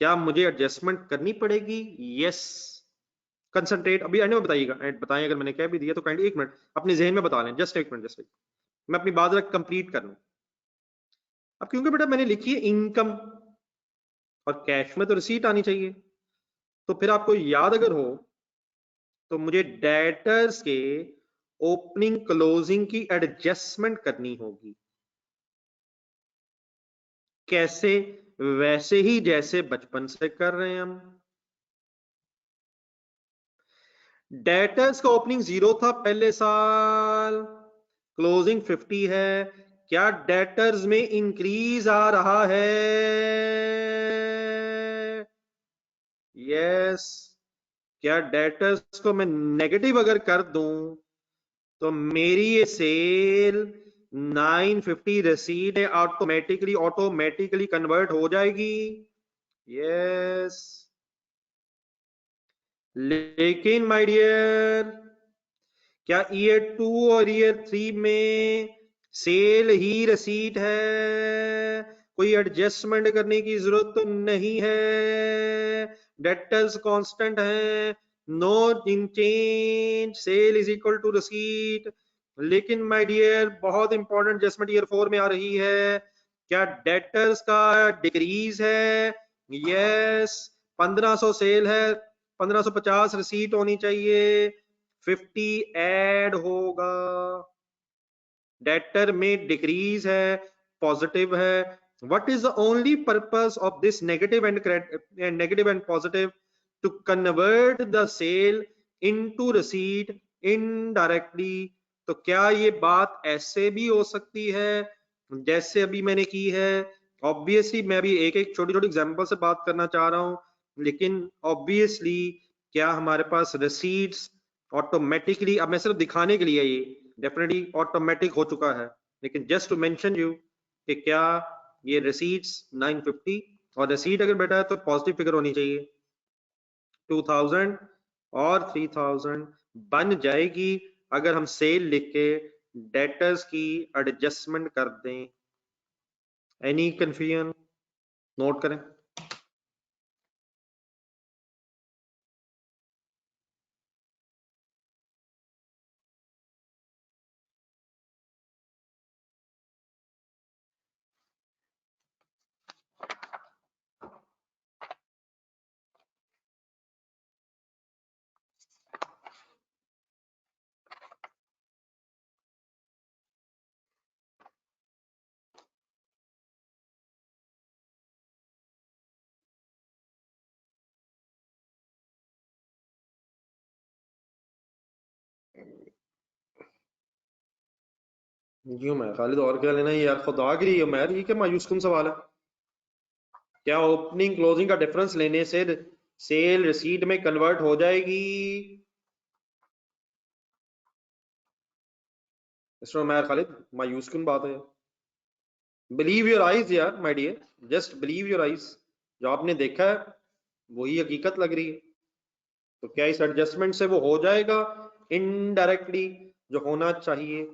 क्या मुझे एडजस्टमेंट करनी पड़ेगी? यस। कंसंट्रेट अभी एंड में बताइएगा, बताएं अगर मैंने कह भी दिया तो काइंड 1 मिनट अपने जहन में बता लें, जस्ट 1 मिनट, जस्ट एक, मैं अपनी बात कंप्लीट कर लूं। अब क्योंकि बेटा मैंने लिखी है इनकम और कैश में तो रिसीट आनी चाहिए, तो फिर आपको याद अगर हो तो मुझे डेटर्स के ओपनिंग क्लोजिंग की एडजस्टमेंट करनी होगी। कैसे? वैसे ही जैसे बचपन से कर रहे हैं हम। डेटर्स का ओपनिंग 0 था पहले साल, क्लोजिंग 50 है, क्या डेटर्स में इंक्रीज आ रहा है? यस। क्या डेटर्स को मैं नेगेटिव अगर कर दूं तो मेरी ये सेल 950 रसीद ऑटोमेटिकली कन्वर्ट हो जाएगी? यस। लेकिन माय डियर, क्या ईयर 2 और ईयर 3 में सेल ही रसीट है, कोई एडजस्टमेंट करने की जरूरत तो नहीं है, डेटर्स कांस्टेंट है, no in change, sale is equal to receipt. लेकिन माय डियर बहुत इंपॉर्टेंट एडजस्टमेंट ईयर 4 में आ रही है, क्या डेटर्स का डिक्रीज है? यस। 1500 सेल है, 1550 रिसीट होनी चाहिए, 50 ऐड होगा, डेटर में डिक्रीज है, पॉजिटिव है। What is the only purpose of this negative and positive? To convert the sale into receipt indirectly. तो क्या ये बात ऐसे भी हो सकती है जैसे अभी मैंने की है? ऑब्वियसली मैं अभी एक एक छोटी छोटी एग्जांपल से बात करना चाह रहा हूं, लेकिन ऑब्वियसली क्या हमारे पास रिसीट्स ऑटोमेटिकली, अब मैं सिर्फ दिखाने के लिए ये डेफिनेटली ऑटोमेटिक हो चुका है, लेकिन जस्ट टू मेंशन यू कि क्या ये रिसीट्स 950 और रिसीट अगर बेटा है तो पॉजिटिव फिगर होनी चाहिए, 2000 और 3000 बन जाएगी अगर हम सेल लिख के डेटर्स की एडजस्टमेंट कर दें। Any confusion? नोट करें। जी मैं खालिद, और क्या लेना है यार, खुदागिरी है मैं, ये क्या मायूस कुन सवाल है? क्या ओपनिंग क्लोजिंग का डिफरेंस लेने से सेल रिसीट में कन्वर्ट हो जाएगी? मिस्टर उमैर खालिद, मायूस कुन बात है? बिलीव योर आईज यार my dear, just believe your eyes, जो आपने देखा है वही हकीकत लग रही है। तो क्या इस एडजस्टमेंट से वो हो जाएगा इनडायरेक्टली जो होना चाहिए?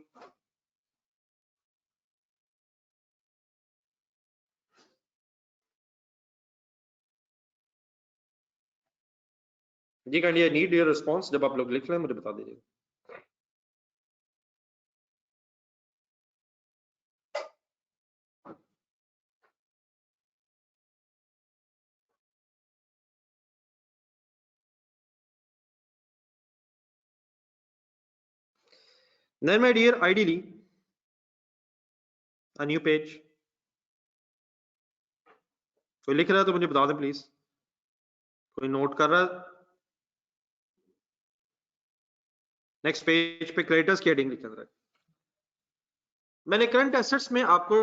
जी Candy, I need your response, जब आप लोग लिख लें मुझे बता दीजिए। नहीं my dear, ideally a new page. कोई लिख रहा है तो मुझे बता दें प्लीज, कोई नोट कर रहा है? नेक्स्ट पेज पे क्रेडिटर्स की हेडिंग लिख रहा है। मैंने करंट एसेट्स में आपको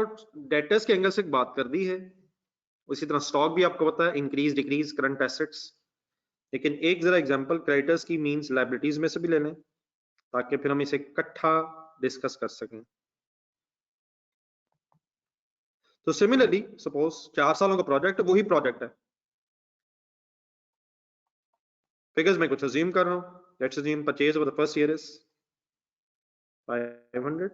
डेटर्स के एंगल से बात कर दी है, उसी तरह स्टॉक भी आपको पता है, इंक्रीज डिक्रीज करंट एसेट्स। लेकिन एक जरा एग्जांपल क्रेडिटर्स की मींस लायबिलिटीज में से भी ले लें, ताकि फिर हम इसे इकट्ठा डिस्कस कर सकें। तो सिमिलरली सपोज 4 सालों का प्रोजेक्ट वही प्रोजेक्ट है, फिगर्स में कुछ अज्यूम कर रहा हूं। Let's assume purchase over the first year is 500।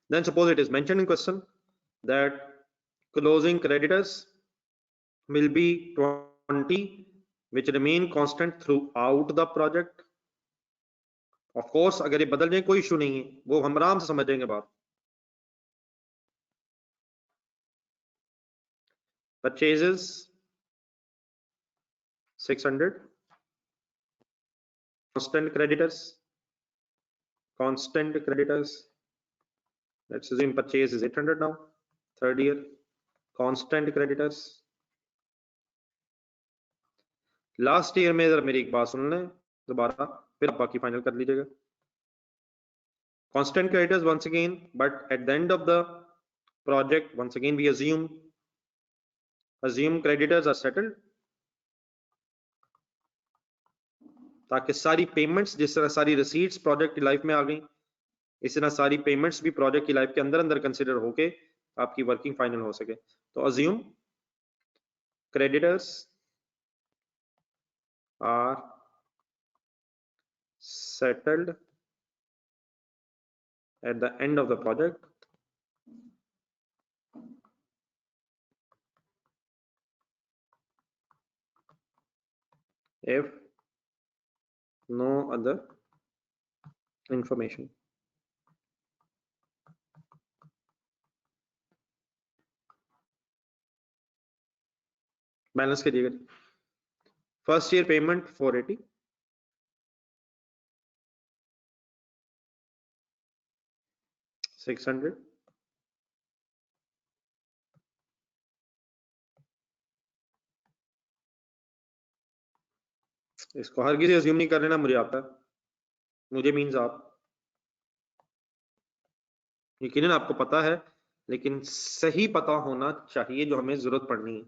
Then suppose it is mentioned in question that closing creditors will be 20, which remain constant throughout the project. Of course अगर ये बदल जाए कोई इशू नहीं है, वो हम आराम से समझ जाएंगे बात। Purchases 600, constant creditors, let's assume purchase is 800 now, third year, constant creditors। Last year में जरा मेरी एक बात सुन लें दोबारा, फिर आप बाकी फाइनल कर लीजिएगा। Constant creditors once again, but at the end of the project once again we assume creditors are settled, ताकि सारी पेमेंट्स, जिस तरह सारी रिसीट्स प्रोजेक्ट की लाइफ में आ गई, इस तरह सारी पेमेंट्स भी प्रोजेक्ट की लाइफ के अंदर अंदर कंसिडर होके आपकी वर्किंग फाइनल हो सके। तो assume creditors are settled at the end of the project if no other information। Balance करिएगा। फर्स्ट ईयर पेमेंट 480, $600, इसको हर किसी अज्यूम नहीं कर लेना, मुझे आता है, मुझे मीन्स आप, यकीनन आपको पता है, लेकिन सही पता होना चाहिए जो हमें जरूरत पड़नी है।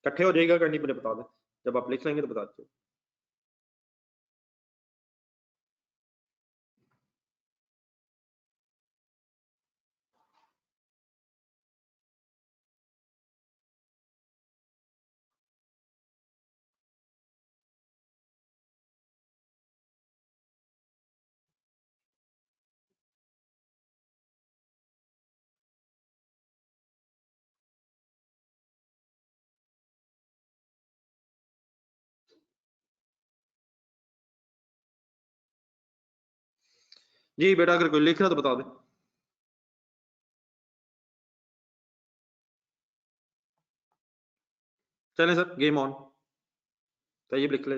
इकट्ठे हो जाएगा करनी, मुझे बता दें, जब आप लिख लेंगे तो बता दीजिए। जी बेटा, अगर कोई लिख रहा तो बता दे। चलें सर, गेम ऑन। तैयब लिख ले।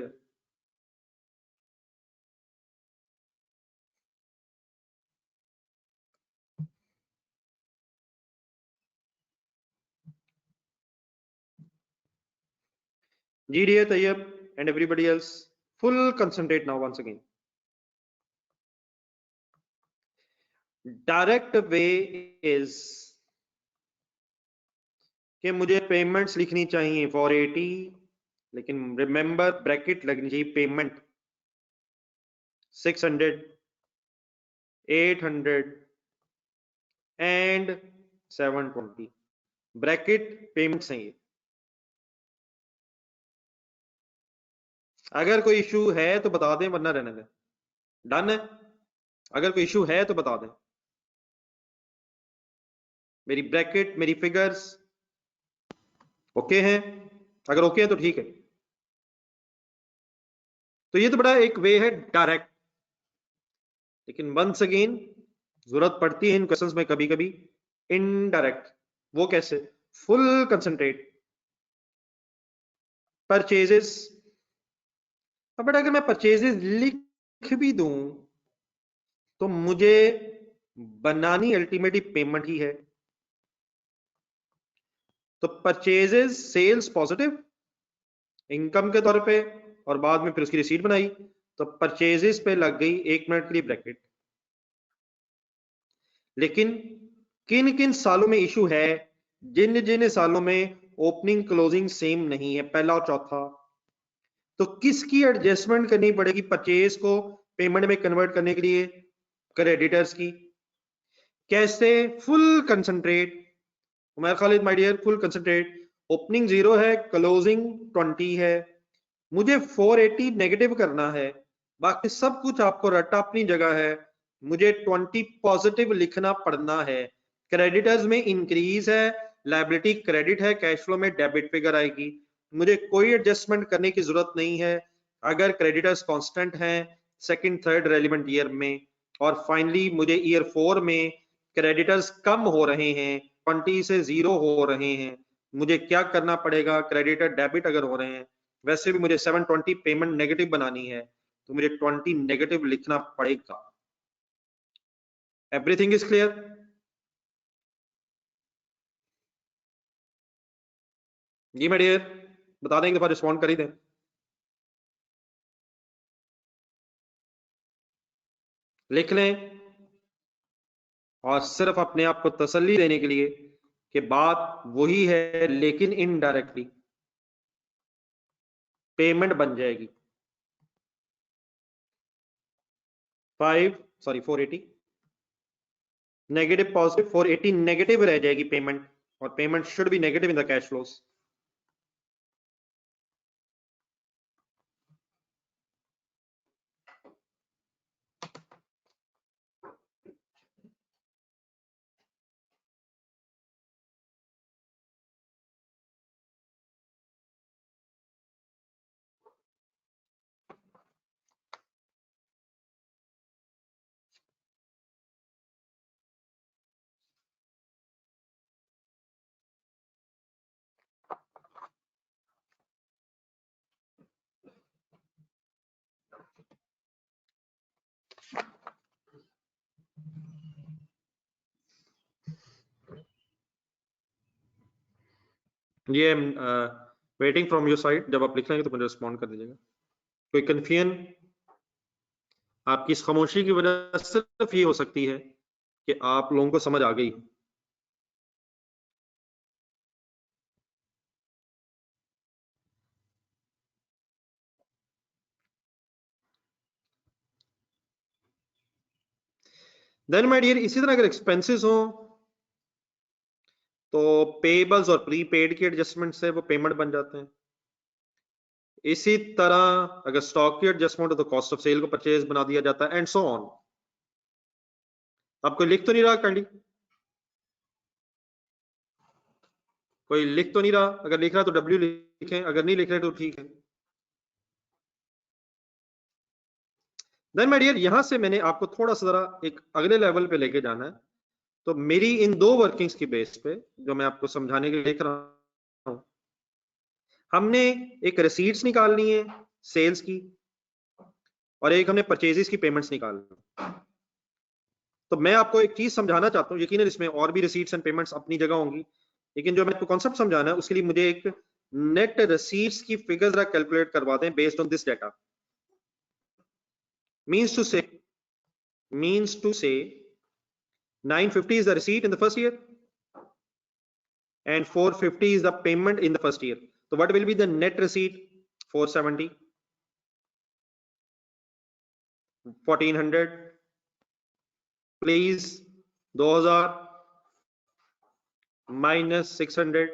जी dear Tayyab and everybody else, full concentrate now once again। Direct way is कि मुझे पेमेंट्स लिखनी चाहिए 480, लेकिन रिमेंबर ब्रैकेट लगनी चाहिए पेमेंट 600, 800 एंड 720, ब्रैकेट पेमेंट्स हैं ये। अगर कोई इशू है तो बता दें, वरना रहने दें। डन है? अगर कोई इशू है तो बता दें। मेरी ब्रैकेट, मेरी फिगर्स ओके हैं? अगर ओके है तो ठीक है। तो ये तो बड़ा एक वे है डायरेक्ट, लेकिन वंस अगेन जरूरत पड़ती है इन क्वेश्चंस में कभी कभी इनडायरेक्ट। वो कैसे? Full concentrate. परचेजेस, बट अगर मैं परचेजेस लिख भी दूं तो मुझे बनानी अल्टीमेटली पेमेंट ही है। तो परचेजेस सेल्स पॉजिटिव इनकम के तौर पे और बाद में फिर उसकी रिसीट बनाई, तो परचेजेस पे लग गई 1 मिनट के लिए ब्रैकेट। लेकिन किन किन सालों में इशू है, जिन जिन सालों में ओपनिंग क्लोजिंग सेम नहीं है, पहला और चौथा, तो किसकी एडजस्टमेंट करनी पड़ेगी परचेज को पेमेंट में कन्वर्ट करने के लिए? क्रेडिटर्स की। कैसे? Full concentrate Umar Khalid my dear, full concentrate. Opening 0 है, क्लोजिंग 20 है, मुझे 480 नेगेटिव करना है, बाकी सब कुछ आपको रट्टा अपनी जगह है, मुझे 20 पॉजिटिव लिखना पड़ना है। क्रेडिटर्स में इंक्रीज है, लायबिलिटी क्रेडिट है, कैश फ्लो में डेबिट फिगर आएगी, मुझे कोई एडजस्टमेंट करने की जरूरत नहीं है अगर क्रेडिटर्स कांस्टेंट हैं सेकंड थर्ड रेलिवेंट ईयर में। और फाइनली मुझे ईयर 4 में क्रेडिटर्स कम हो रहे हैं, 20 से 0 हो रहे हैं, मुझे क्या करना पड़ेगा? क्रेडिटर डेबिट अगर हो रहे हैं, वैसे भी मुझे 720 पेमेंट नेगेटिव बनानी है, तो मुझे 20 नेगेटिव लिखना पड़ेगा। Everything is clear? जी मेरे डियर, बता दें, एक दफा रिस्पॉन्ड कर ही दें। लिख लें, और सिर्फ अपने आप को तसल्ली देने के लिए कि बात वही है लेकिन इनडायरेक्टली पेमेंट बन जाएगी। 480 नेगेटिव पॉजिटिव, 480 नेगेटिव रह जाएगी पेमेंट, और payment should be negative in the cash flows. ये वेटिंग फ्रॉम योर साइड, जब आप लिख लेंगे तो मुझे रिस्पॉन्ड कर दीजिएगा। कोई कंफ्यूजन? आपकी इस खामोशी की वजह सिर्फ ये हो सकती है कि आप लोगों को समझ आ गई। देन माय डियर, इसी तरह अगर एक्सपेंसेस हो तो पेबल्स और प्रीपेड की एडजस्टमेंट से वो पेमेंट बन जाते हैं। इसी तरह अगर स्टॉक की एडजस्टमेंट हो तो कॉस्ट ऑफ सेल को परचेज बना दिया जाता है, एंड सो ऑन। आपको लिख तो नहीं रहा काइंडली? कोई लिख तो नहीं रहा? अगर लिख रहा तो डब्ल्यू लिखें, अगर नहीं लिख रहे तो ठीक है। देन माय डियर, यहां से मैंने आपको थोड़ा सा जरा एक अगले लेवल पे लेके जाना है। तो मेरी इन दो वर्किंग्स की बेस पे जो मैं आपको समझाने के लिए लिख रहा हूं, हमने एक रिसीट्स निकालनी है सेल्स की, और एक हमने परचेजेस की पेमेंट्स निकालनी है। तो मैं आपको एक चीज समझाना चाहता हूँ, यकीनन इसमें और भी रिसीट्स एंड पेमेंट्स अपनी जगह होंगी, लेकिन जो मैं आपको कॉन्सेप्ट समझाना है उसके लिए मुझे एक नेट रिसीट्स की फिगर जरा कैलकुलेट करवा दें based on this data. means to say 950 is the receipt in the first year and 450 is the payment in the first year. So what will be the net receipt? 470, 1400, please 2000 minus 600,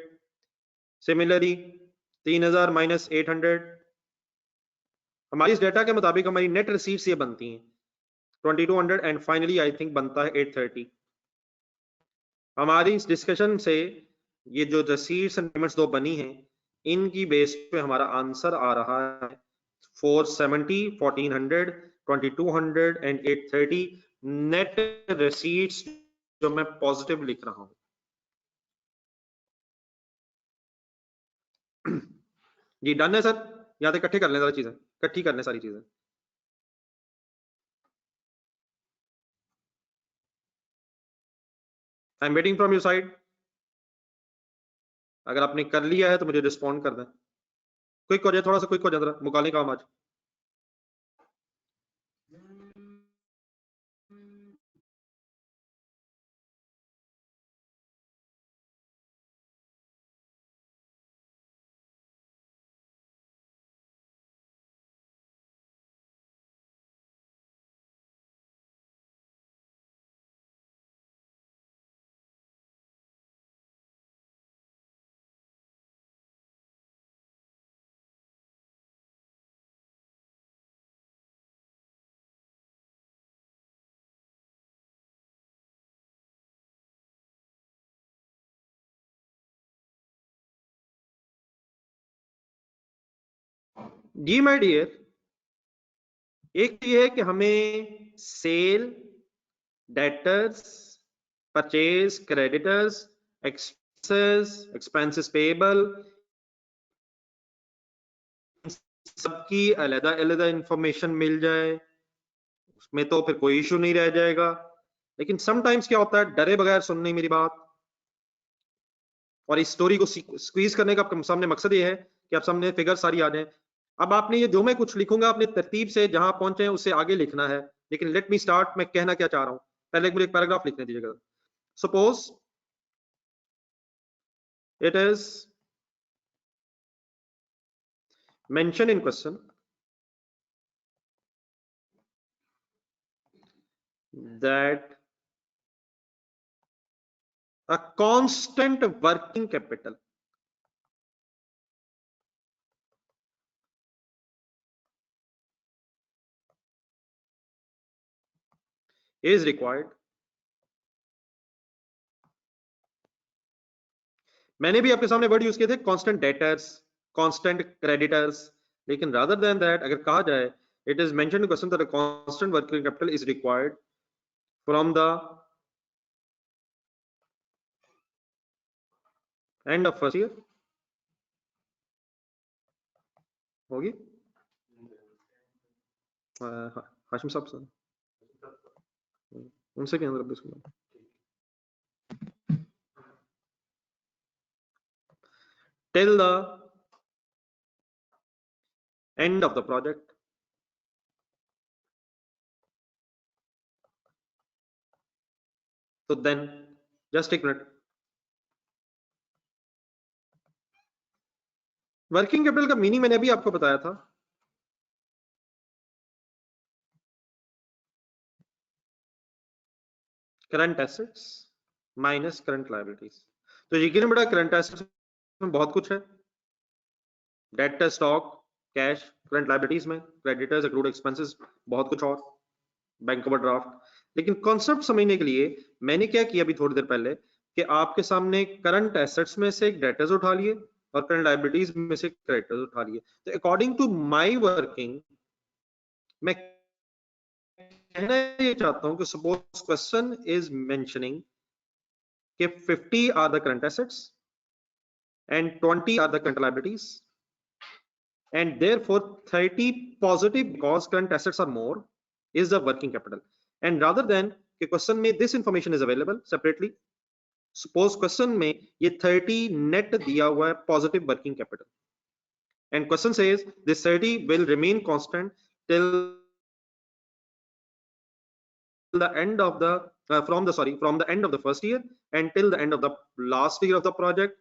similarly 3000 minus 800। हमारी इस data के मुताबिक हमारी net receipts ये बनती हैं 2200, and finally I think बनता है 830। हमारी इस डिस्कशन से ये जो रिसीट्स एंड पेमेंट्स दो बनी हैं, इनकी बेस पे हमारा आंसर आ रहा है 470, 1400, 2200 एंड 830 नेट रिसीट्स जो मैं पॉजिटिव लिख रहा हूं। जी डन है सर? या तो इकट्ठे कर लें, सारी चीजें इकट्ठी कर लें, सारी चीजें। I am waiting from your side. अगर आपने कर लिया है तो मुझे रिस्पॉन्ड कर दें। क्विक हो जाए, थोड़ा सा क्विक हो जाए, जरा मुकाले काम आज। जी माय डियर, एक ये है कि हमें sale, debtors, purchase, creditors, expenses payable, सबकी अलग अलग इंफॉर्मेशन मिल जाए, उसमें तो फिर कोई इशू नहीं रह जाएगा। लेकिन समटाइम्स क्या होता है, डरे बगैर सुन नहीं मेरी बात, और इस स्टोरी को स्क्वीज करने का आपके सामने मकसद ये है कि आप सामने फिगर सारी आ जाए। अब आपने ये जो मैं कुछ लिखूंगा अपने तरतीब से जहां पहुंचे उससे आगे लिखना है। लेकिन लेट मी स्टार्ट, मैं कहना क्या चाह रहा हूं, पहले मुझे एक पैराग्राफ लिखने दीजिएगा। Suppose it is mentioned in question that a constant working capital is required। मैंने भी आपके सामने वर्ड यूज किए थे, कांस्टेंट डेटर्स, कांस्टेंट क्रेडिटर्स, लेकिन रादर देन दैट अगर कहा जाए it is mentioned in question that a constant working capital is required from the end of first year. होगी हाशिम साहब सर, उनसे क्या अंदर बिस्मिल्लाह। Till the end of the project, so then just take minute। Working capital का meaning मैंने अभी आपको बताया था, current assets minus current liabilities. तो यकीन बड़ा करंट एसेट्स में बहुत कुछ है, debt, stock, cash, current liabilities में क्रेडिटर्स, एक्रूड एक्सपेंसेस, बहुत कुछ और, बैंक ओवरड्राफ्ट। लेकिन कॉन्सेप्ट समझने के लिए मैंने क्या किया अभी थोड़ी देर पहले कि आपके सामने करंट एसेट्स में से एक डेटर्स उठा लिए और करंट लायबिलिटीज में से क्रेडिटर्स उठा लिए। तो अकॉर्डिंग टू माय वर्किंग मैं कहना ये चाहता हूं कि सपोज क्वेश्चन इज मेंशनिंग कि 50 are the current assets and 20 are the current liabilities, and therefore 30 positive because current assets are more is the working capital। and rather than कि question में this information is available separately, suppose question में ये 30 net दिया हुआ है positive working capital, and question says this 30 will remain constant till the end of the from the end of the first year and till the end of the last year of the project।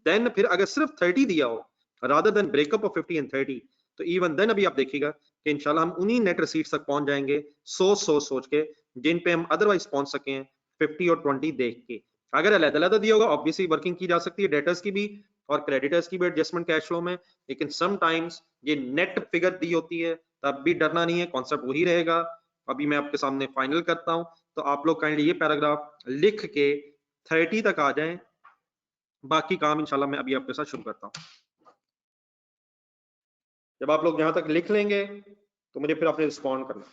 then फिर अगर सिर्फ 30 दिया हो rather than breakup of 50 and 30, तो even then अभी आप देखिएगा कि इंशाल्लाह हम उन्हीं नेट रिसीट्स तक पहुंच जाएंगे सोच के जिन पे हम अदरवाइज पहुंच सके हैं 50 और 20 देख के। अगर अलग अलग दिया होगा ऑब्वियसली वर्किंग की जा सकती है, डेटर्स की भी और क्रेडिटर्स की भी एडजस्टमेंट कैश फ्लो में, लेकिन समटाइम्स ये नेट फिगर दी होती है तब भी डरना नहीं है, कॉन्सेप्ट वही रहेगा। अभी मैं आपके सामने फाइनल करता हूं, तो आप लोग काइंडली ये पैराग्राफ लिख के 30 तक आ जाएं, बाकी काम इंशाल्लाह मैं अभी आपके साथ शुरू करता हूं। जब आप लोग यहां तक लिख लेंगे तो मुझे फिर आपने रिस्पॉन्ड करना।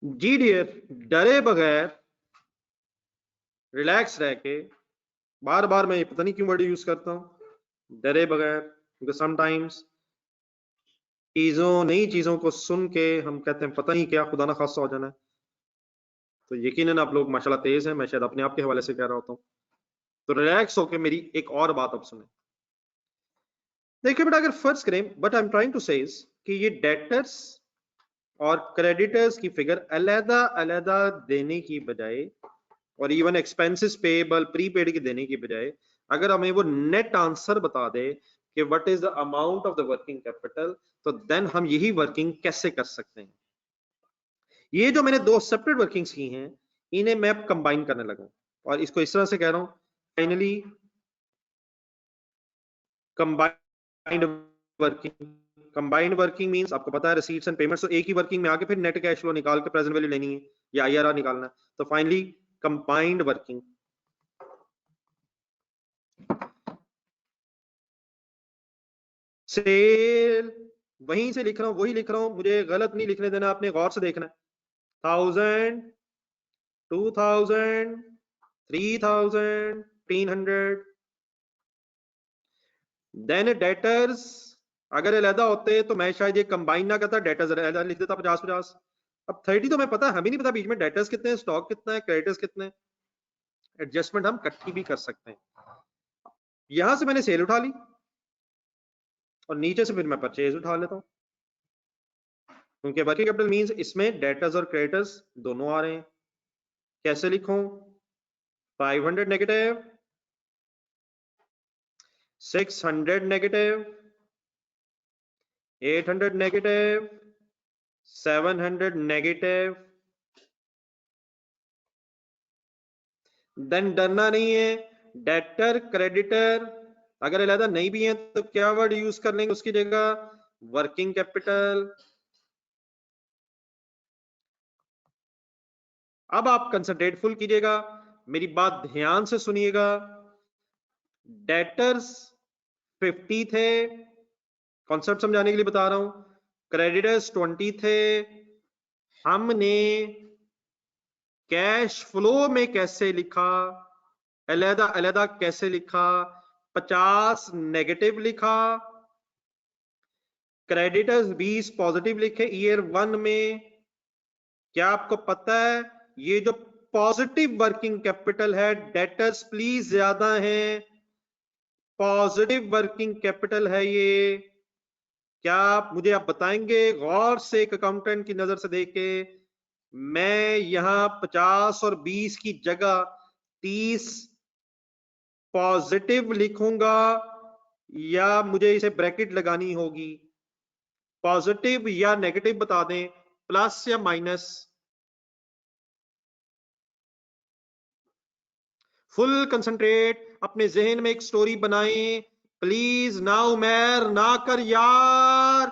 जी डियर, डरे बगैर रिलैक्स रह के, बार बार मैं पता नहीं क्यों वर्ड यूज करता हूं, डरे बगैर, क्योंकि समटाइम्स नई चीजों को सुन के हम कहते हैं पता नहीं क्या खुदा ना खासा हो जाना है। तो यकीनन आप लोग माशाल्लाह तेज हैं, मैं शायद अपने आप के हवाले से कह रहा होता हूँ। तो रिलैक्स होके मेरी एक और बात अब सुने। देखिए बेटा, अगर फर्ज करें, but I am trying to say कि ये डेटर्स और क्रेडिटर्स की फिगर अलहदा अलहदा देने की बजाय, और इवन एक्सपेंसेस पेएबल प्रीपेड की देने की बजाय, अगर हमें वो नेट आंसर बता दे कि what is the amount of the working capital, तो देन हम यही वर्किंग कैसे कर सकते हैं। ये जो मैंने दो सेपरेट वर्किंग्स की हैं, इन्हें मैं कंबाइन करने लगा, और इसको इस तरह से कह रहा हूं, finally combined working. Combined working means आपको पता है रिसीट्स एंड पेमेंट्स, तो एक ही वर्किंग में आके फिर नेट कैश फ्लो निकाल के प्रेजेंट वैल्यू लेनी है या आईआरआर निकालना है। तो फाइनली कंबाइंड वर्किंग। सेल वहीं से लिख रहा हूं, वही लिख रहा हूं, मुझे गलत नहीं लिखने देना, आपने गौर से देखना है। 1000, 2000, 3000, 300, देन डेटर्स। अगर अलहदा होते तो मैं शायद ये कंबाइन ना करता, डेटर्स अलहदा लिख देता 50-50। अब 30 तो मैं पता, हमें नहीं पता बीच में डेटर्स कितने हैं, स्टॉक कितना है, क्रेडिटर्स कितने हैं। एडजस्टमेंट हम कट्टी भी कर सकते हैं। यहां से मैंने सेल उठा ली और नीचे से फिर मैं परचेज उठा लेता हूं, क्योंकि वर्किंग कैपिटल मींस इसमें डेटर्स और क्रेडिटर्स दोनों आ रहे हैं। कैसे लिखूं? 500 negative, 600 negative, 800 negative, 700 negative. Then डरना नहीं है, डेटर क्रेडिटर अगर अलहदा नहीं भी है तो क्या वर्ड यूज कर लेंगे उसकी जगह? Working capital. अब आप कंसंट्रेट फुल कीजिएगा, मेरी बात ध्यान से सुनिएगा। डेटर्स 50 थे, कॉन्सेप्ट समझाने के लिए बता रहा हूं। क्रेडिटर्स 20 थे। हमने कैश फ्लो में कैसे लिखा, अलहदा अलहदा कैसे लिखा? 50 नेगेटिव लिखा, क्रेडिटर्स 20 पॉजिटिव लिखे ईयर 1 में। क्या आपको पता है ये जो पॉजिटिव वर्किंग कैपिटल है, डेटर्स प्लीज ज्यादा है, पॉजिटिव वर्किंग कैपिटल है ये। क्या आप मुझे आप बताएंगे गौर से एक अकाउंटेंट की नजर से देख के, मैं यहां 50 और 20 की जगह 30 पॉजिटिव लिखूंगा या मुझे इसे ब्रैकेट लगानी होगी? पॉजिटिव या नेगेटिव बता दें, प्लस या माइनस। फुल कंसंट्रेट, अपने जहन में एक स्टोरी बनाएं प्लीज। ना उमेर ना कर यार,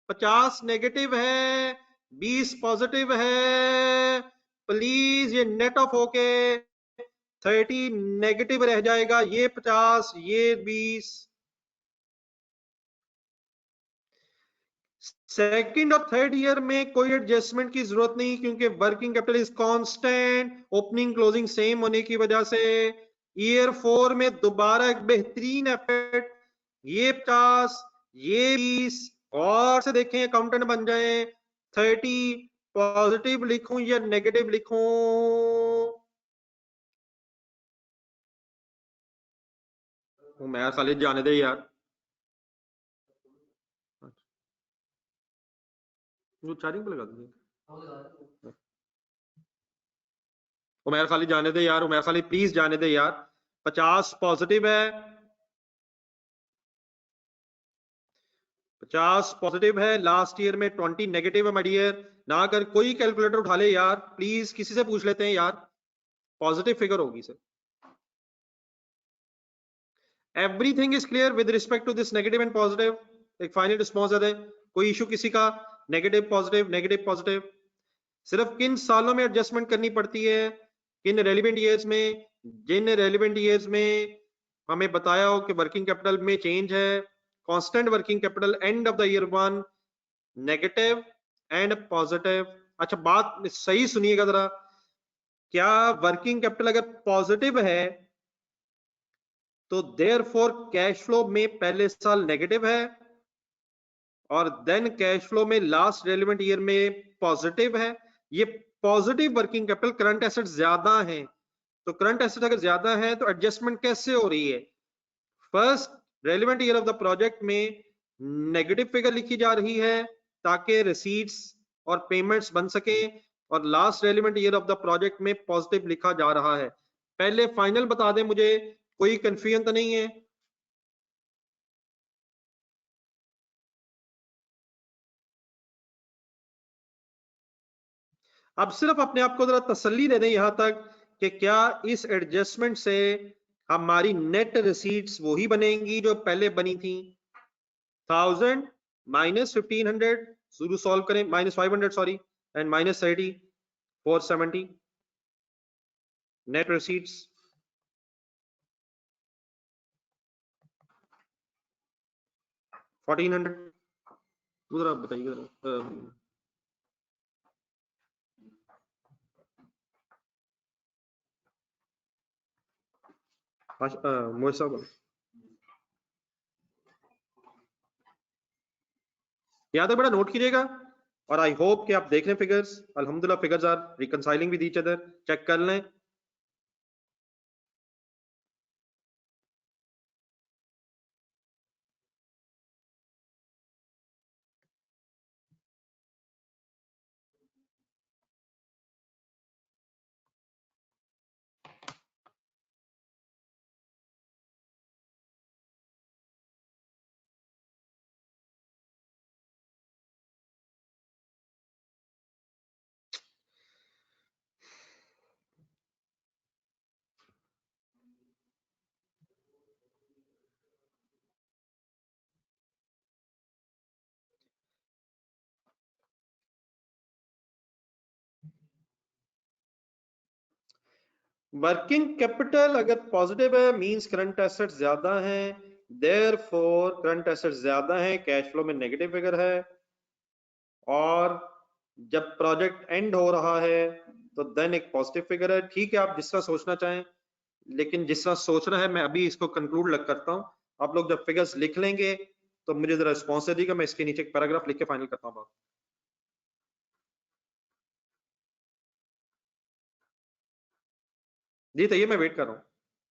50 नेगेटिव है, 20 पॉजिटिव है, प्लीज ये नेट ऑफ होके 30 नेगेटिव रह जाएगा, ये 50 ये 20। सेकंड और थर्ड ईयर में कोई एडजस्टमेंट की जरूरत नहीं, क्योंकि working capital is constant, opening closing same होने की वजह से। ईयर 4 में दोबारा एक बेहतरीन एफर्ट, ये 50 ये 20, और से देखें अकाउंटेंट बन जाए। 30 पॉजिटिव लिखूं या नेगेटिव लिखूं? मैं खाली जाने दे यार, वो चार्जिंग पे लगा दूंगी। उमर खाली जाने दे यार, उमर खाली प्लीज जाने दे यार। 50 पॉजिटिव है, 50 पॉजिटिव है, लास्ट ईयर में 20 नेगेटिव है माय डियर। ना अगर कोई कैलकुलेटर उठा ले यार, प्लीज किसी से पूछ लेते हैं यार, पॉजिटिव फिगर होगी sir. Everything is clear with respect to this negative and positive. एक फाइनल रिस्पॉन्स है, कोई इशू किसी का? Negative positive negative positive. सिर्फ किन सालों में एडजस्टमेंट करनी पड़ती है, किन रेलिवेंट ईयर्स में? जिन रेलिवेंट ईयर्स में हमें बताया हो कि वर्किंग कैपिटल में चेंज है, constant working capital and of the year 1 negative, and positive. अच्छा बात सही सुनिएगा जरा, क्या वर्किंग कैपिटल अगर पॉजिटिव है तो देयरफॉर कैश फ्लो में पहले साल नेगेटिव है और देन कैश फ्लो में लास्ट रेलेवेंट ईयर में पॉजिटिव है। ये positive working capital current asset ज्यादा है, तो करंट एसेट अगर ज्यादा है तो एडजस्टमेंट कैसे हो रही है? First relevant year of the project में नेगेटिव फिगर लिखी जा रही है ताकि रिसीट्स और पेमेंट्स बन सके, और last relevant year of the project में पॉजिटिव लिखा जा रहा है। पहले फाइनल बता दें मुझे, कोई कंफ्यूजन तो नहीं है? अब सिर्फ अपने आप को जरा तसल्ली दे दें यहां तक कि क्या इस एडजस्टमेंट से हमारी नेट रिसीट्स वही बनेंगी जो पहले बनी थी? 1000 माइनस 1500 शुरू सॉल्व करें, minus 500 sorry, and minus 30 470 net receipts. $1400 उधर आप बताइए मोहित साहब याद है, बड़ा नोट कीजिएगा। और आई होप कि आप देख लें फिगर्स, अल्हम्दुलिल्लाह figures are reconciling with each other, check कर लें। वर्किंग कैपिटल अगर पॉजिटिव है मींस करंट एसेट्स ज्यादा हैं, देयरफॉर करंट एसेट्स ज्यादा हैं, कैश फ्लो में नेगेटिव फिगर है, और जब प्रोजेक्ट एंड हो रहा है तो देन एक पॉजिटिव फिगर है। ठीक है, आप जिस तरह सोचना चाहें, लेकिन जिस तरह सोचना है मैं अभी इसको कंक्लूड लग करता हूं। आप लोग जब फिगर्स लिख लेंगे तो मुझे जरा रिस्पॉन्स दे दीजिएगा, मैं इसके नीचे एक पैराग्राफ लिख के फाइनल करता हूं बात। जी तो ये मैं वेट कर रहा हूँ,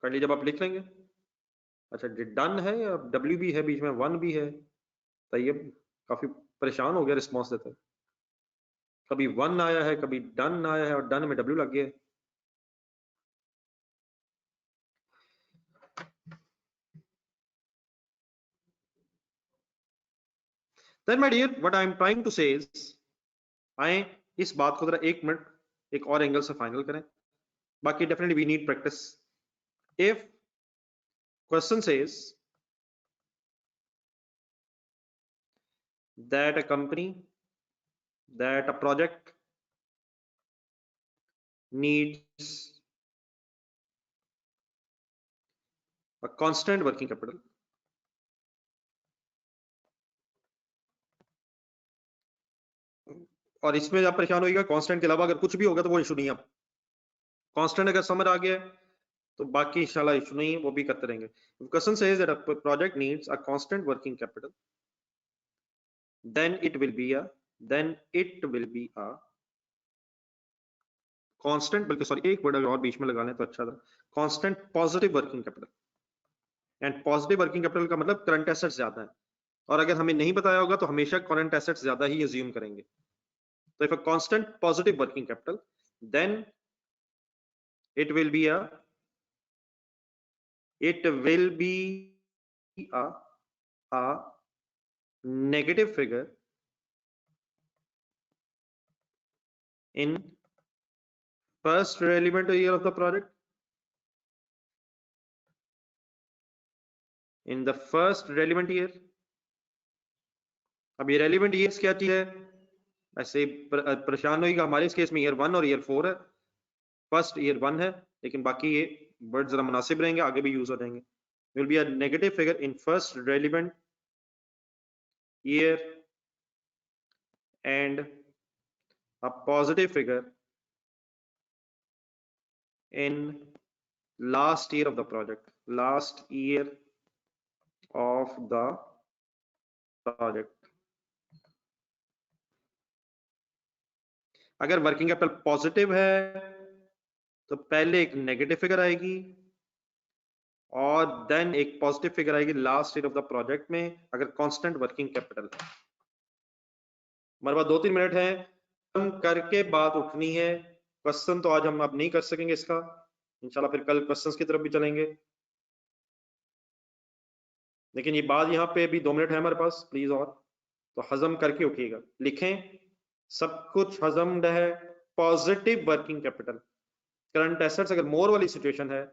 कर लीजिए जब आप लिख लेंगे। अच्छा डन है या डब्ल्यू भी है बीच में, वन भी है? तैयब काफी परेशान हो गया रिस्पॉन्स देते, कभी वन आया है कभी डन आया है और डन में डब्ल्यू लग गया है। Then my dear, what I am trying to say is, आए इस बात को जरा एक मिनट एक और एंगल से फाइनल करें, बाकी definitely we need practice. If question says that a company, that a project needs a constant working capital, और इसमें आप परेशान होइएगा, कांस्टेंट के अलावा अगर कुछ भी होगा तो वो इशू नहीं है। कांस्टेंट अगर समझ आ गया तो बाकी इंशाल्लाह इशू नहीं, वो भी करते रहेंगे। Question says that a project needs a constant working capital, then it will be a constant, बल्कि सॉरी एक वर्ड अगर और बीच में लगा लें तो अच्छा था, constant positive working capital. And positive working capital का मतलब करंट एसेट्स ज्यादा है, और अगर हमें नहीं बताया होगा तो हमेशा करंट एसेट्स ज्यादा ही अज्यूम करेंगे। तो if a constant positive working capital, then it will be a a negative figure in first relevant year of the project, in the first relevant year। अब ये रेलिवेंट ईयर्स क्या चीज है, ऐसे परेशान होइएगा, हमारे इस केस में ईयर 1 और ईयर 4 है। फर्स्ट ईयर 1 है, लेकिन बाकी ये वर्ड जरा मुनासिब रहेंगे, आगे भी यूज हो जाएंगे। Will be a negative figure in first relevant year and a positive figure in last year of the project, last year of the project. अगर वर्किंग कैपिटल पॉजिटिव है तो पहले एक नेगेटिव फिगर आएगी और देन एक पॉजिटिव फिगर आएगी last year of the project में अगर कांस्टेंट वर्किंग कैपिटल है। हमारे पास 2-3 मिनट है, हम करके बात उठनी है। क्वेश्चन तो आज हम अब नहीं कर सकेंगे इसका, इंशाल्लाह फिर कल क्वेश्चंस की तरफ भी चलेंगे, लेकिन ये बात यहाँ पे भी 2 मिनट है हमारे पास प्लीज, और तो हजम करके उठिएगा, लिखें सब कुछ हजम है। Positive working capital current assets अगर मोर वाली सिचुएशन है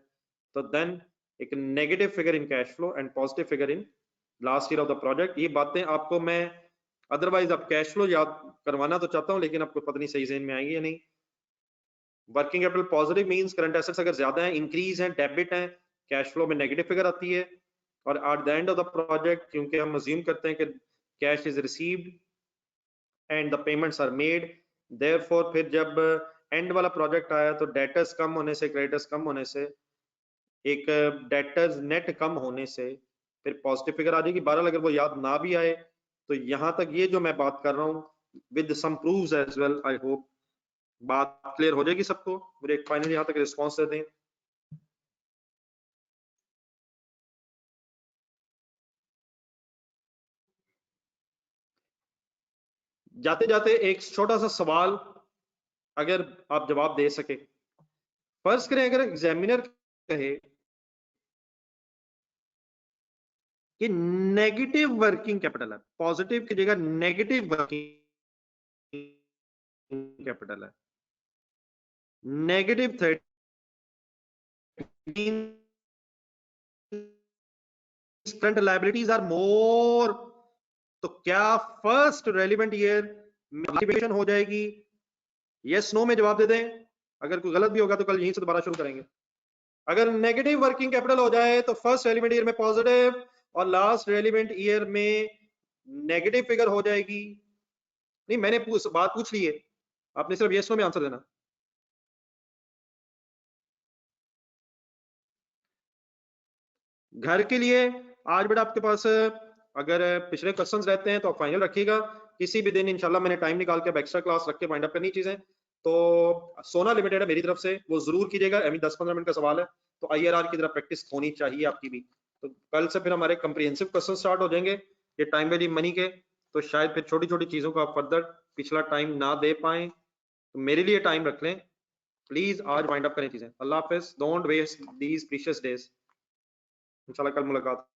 तो देन एक negative figure in cash flow and positive figure in last year of the project. ये बातें आपको मैं अदरवाइज अब कैश फ्लो याद करवाना तो चाहता हूं लेकिन आपको पता नहीं सही ज़हन में आएंगे या नहीं। Working capital positive means current assets अगर ज्यादा है, इंक्रीज है, डेबिट है, कैश फ्लो में नेगेटिव फिगर आती है। और at the end of the project क्योंकि हम अज्यूम करते हैं कि cash is received and the payments are made, therefore फिर जब एंड वाला प्रोजेक्ट आया तो डेटर्स कम होने से, क्रेडिटर्स कम होने से, एक डेटर्स नेट कम होने से फिर पॉजिटिव फिगर आ जाएगी। बहरहाल अगर वो याद ना भी आए तो यहां तक ये जो मैं बात कर रहा हूँ with some proofs as well, I hope बात क्लियर हो जाएगी सबको। मुझे एक फाइनल यहाँ तक रिस्पॉन्स दे दें। जाते जाते एक छोटा सा सवाल अगर आप जवाब दे सके। फर्ज करें अगर एग्जामिनर कहे कि नेगेटिव वर्किंग कैपिटल है, पॉजिटिव की जगह नेगेटिव वर्किंग कैपिटल है, negative 13 current liabilities are more, तो क्या फर्स्ट रेलिवेंट ईयर में हो जाएगी? यस नो में जवाब दे दें, अगर कोई गलत भी होगा तो कल यहीं से दोबारा शुरू करेंगे। अगर नेगेटिव वर्किंग कैपिटल हो जाए तो फर्स्ट रेलिवेंट ईयर में पॉजिटिव और लास्ट रेलिवेंट ईयर में नेगेटिव फिगर हो जाएगी। नहीं, मैंने बात पूछ ली है, आपने सिर्फ यस नो में आंसर देना। घर के लिए आज बेटा आपके पास अगर पिछले क्वेश्चंस रहते हैं तो आप फाइनल रखिएगा, किसी भी दिन इंशाल्लाह मैंने टाइम निकाल के एक्स्ट्रा क्लास रख के वाइंड अप करनी चीजें। तो सोना लिमिटेड है मेरी तरफ से, वो जरूर कीजिएगा, अभी 10-15 मिनट का सवाल है तो IRR की तरफ प्रैक्टिस होनी चाहिए आपकी भी। तो कल से फिर हमारे कंप्रिहेंसिव क्वेश्चन स्टार्ट हो जाएंगे ये टाइम वैल्यू मनी के, तो शायद फिर छोटी छोटी चीजों को आप फर्दर पिछला टाइम ना दे पाए, तो मेरे लिए टाइम रख लें प्लीज, आज वाइंड अप करें चीजें। अल्लाह हाफिज, don't waste these precious days, इंशाल्लाह कल मुलाकात।